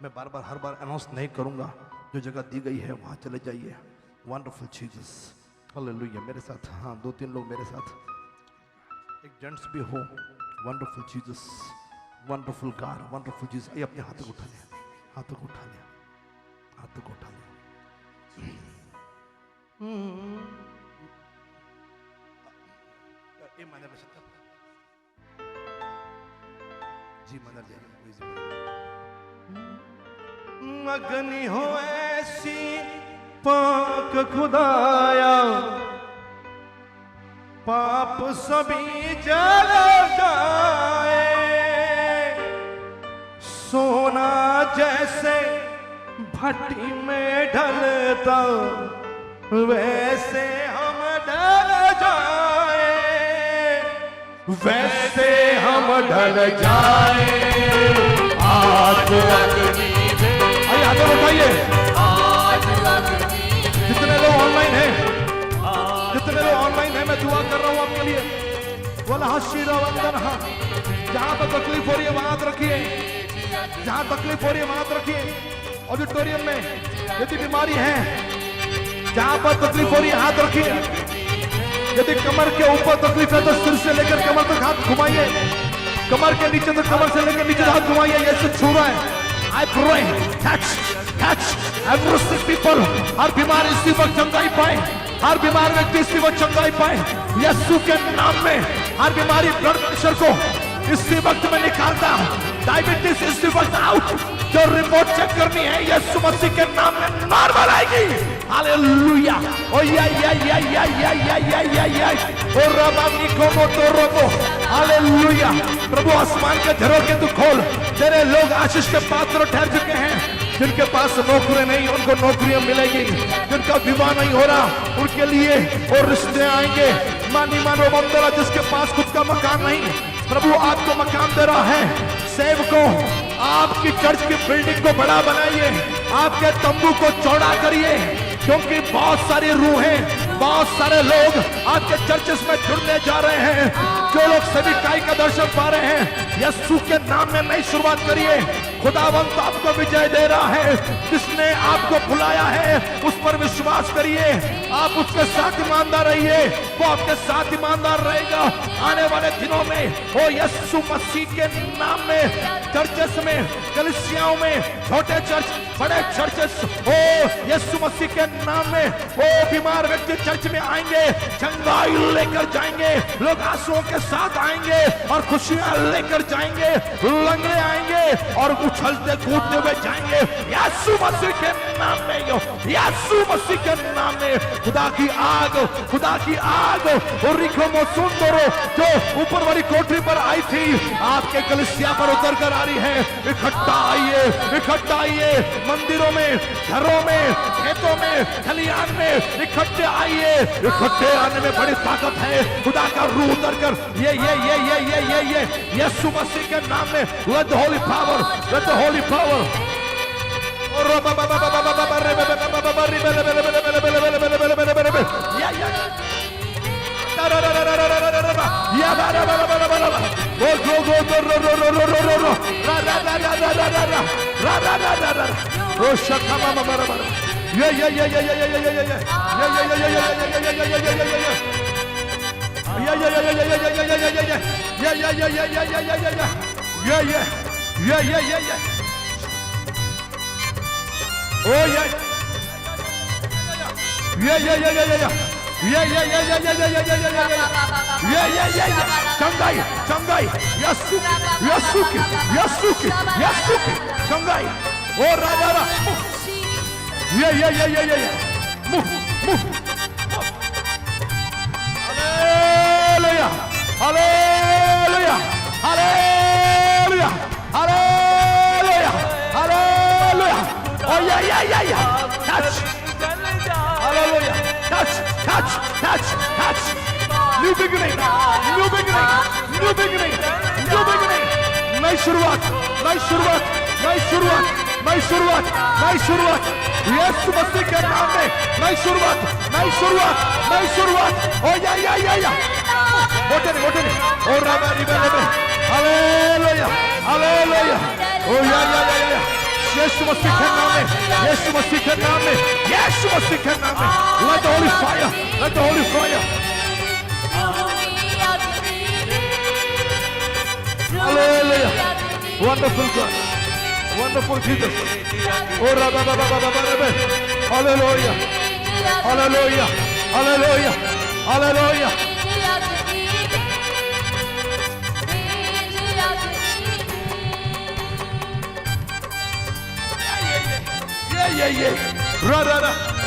Speaker 1: मैं बार बार हर बार अनाउंस नहीं करूंगा, जो जगह दी गई है वहां चले जाइए। Wonderful Jesus, hallelujah. मेरे साथ, हाँ 2-3 लोग मेरे साथ, एक जेंट्स भी हो। Wonderful Jesus, wonderful God, wonderful Jesus. ये अपने हाथों को उठा लिया, हाथों को उठा लिया, हाथों को उठा लिया। ए माने बचता जी, मदर जी मगनी हो ऐसी पाक खुदाया, पाप सभी जल जाए। सोना जैसे भट्टी में ढलता, वैसे हम ढल जाए, वैसे हम ढल जाए। आज अग्नि में, आइए हाथ उठाइए। जितने लोग ऑनलाइन हैं, जितने लोग ऑनलाइन हैं, मैं दुआ कर रहा हूं आपके लिए। वाला हशीरा वंदन, हाँ जहां पर तकलीफ हो रही है वहां हाथ रखिए, जहां तकलीफ हो रही है वहां हाथ रखिए। ऑडिटोरियम में यदि बीमारी है, जहां पर तकलीफ हो रही है हाथ रखिए। यदि कमर के ऊपर तकलीफ है तो सिर से लेकर कमर तक हाथ घुमाइए, कमर के नीचे तो कमर से लेकर नीचे हाथ घुमाइए। ये छू रहा है। I pray, touch every sick people। हर बीमार इसी वक्त चंगाई पाए, हर बीमार व्यक्ति इसी वक्त चंगाई पाए यीशु के नाम में। हर बीमारी, ब्लड प्रेशर को इसी वक्त में निकालता, डायबिटीज इसी वक्त आउट। जो रिपोर्ट चेक करनी है यीशु मसीह के नाम में नॉर्मल आएगी। हालेलुया। ओ ओ रबा निकोमो तो रबो, हालेलुया। प्रभु आसमान के झरोखे तू खोल। तेरे लोग आशीष के पात्र ठहर चुके हैं, जिनके पास नौकरी नहीं उनको नौकरियां मिलेगी, जिनका विवाह नहीं हो रहा उनके लिए और रिश्ते आएंगे। मानी मानो बंदरा, जिसके पास खुद का मकान नहीं, प्रभु आपको मकान दे रहा है। सेवकों, आपकी चर्च की बिल्डिंग को बड़ा बनाइए, आपके तंबू को चौड़ा करिए, क्योंकि बहुत सारी रूहें, बहुत सारे लोग आपके चर्चेस में जुड़ने जा रहे हैं। जो लोग सभी काई का दर्शन पा रहे हैं, यीशु के नाम में नई शुरुआत करिए। खुदावंत आपको विजय दे रहा है। जिसने आपको बुलाया है उस पर विश्वास करिए, आप उसके साथ ईमानदार रहिए, वो आपके साथ ईमानदार रहेगा। आने वाले दिनों में ओ यीशु मसीह के नाम में चर्चेस में, कलीसियाओं में, छोटे चर्च, बड़े चर्चेस, ओ यीशु मसीह के नाम में ओ बीमार व्यक्ति चर्च में आएंगे, चंगाई लेकर जाएंगे, लोग आंसुओं के साथ आएंगे और खुशियां लेकर जाएंगे, लंगड़े आएंगे और उछलते कूदते हुए जाएंगे यीशु मसीह के नाम में। यीशु मसीह के नाम में खुदा की आग, खुदा की आग और रिखोमो सुंदरो जो ऊपर वाली कोठरी पर आई थी, आपके कलीसिया पर उतर कर आ रही है। इकट्ठा आइए, इकट्ठा आइए, मंदिरों में, घरों में, खेतों में, खलिहान में इकट्ठे आइए। इकट्ठे आने में बड़ी ताकत है। खुदा का रूह उतर कर ये यीशु मसीह के नाम में let the holy power, let the holy power। चंगाई, चंगाई, यीशु, यीशु की, यीशु की, यीशु की चंगाई। ओ राजा, मुह, मुह, hallelujah, hallelujah, hallelujah, hallelujah, hallelujah. Oh yeah, touch, hallelujah, touch, touch, touch, touch. New beginning, new beginning, new beginning, new beginning. नई शुरुआत, नई शुरुआत, नई शुरुआत, नई शुरुआत, नई शुरुआत, यीशु मसीह के नाम में नई शुरुआत, नई शुरुआत, नई शुरुआत। ओ या मोटे नहीं, ओ राबा रिबे रिबे, हालेलुया, हालेलुया, ओ या यीशु मसीह के नाम में, यीशु मसीह के नाम में, यीशु मसीह के नाम में, let the holy fire, let the holy fire, hallelujah, wonderful God, wonderful Jesus, oh rabba baba baba baba, hallelujah, hallelujah, hallelujah, hallelujah. Yeah. Ra.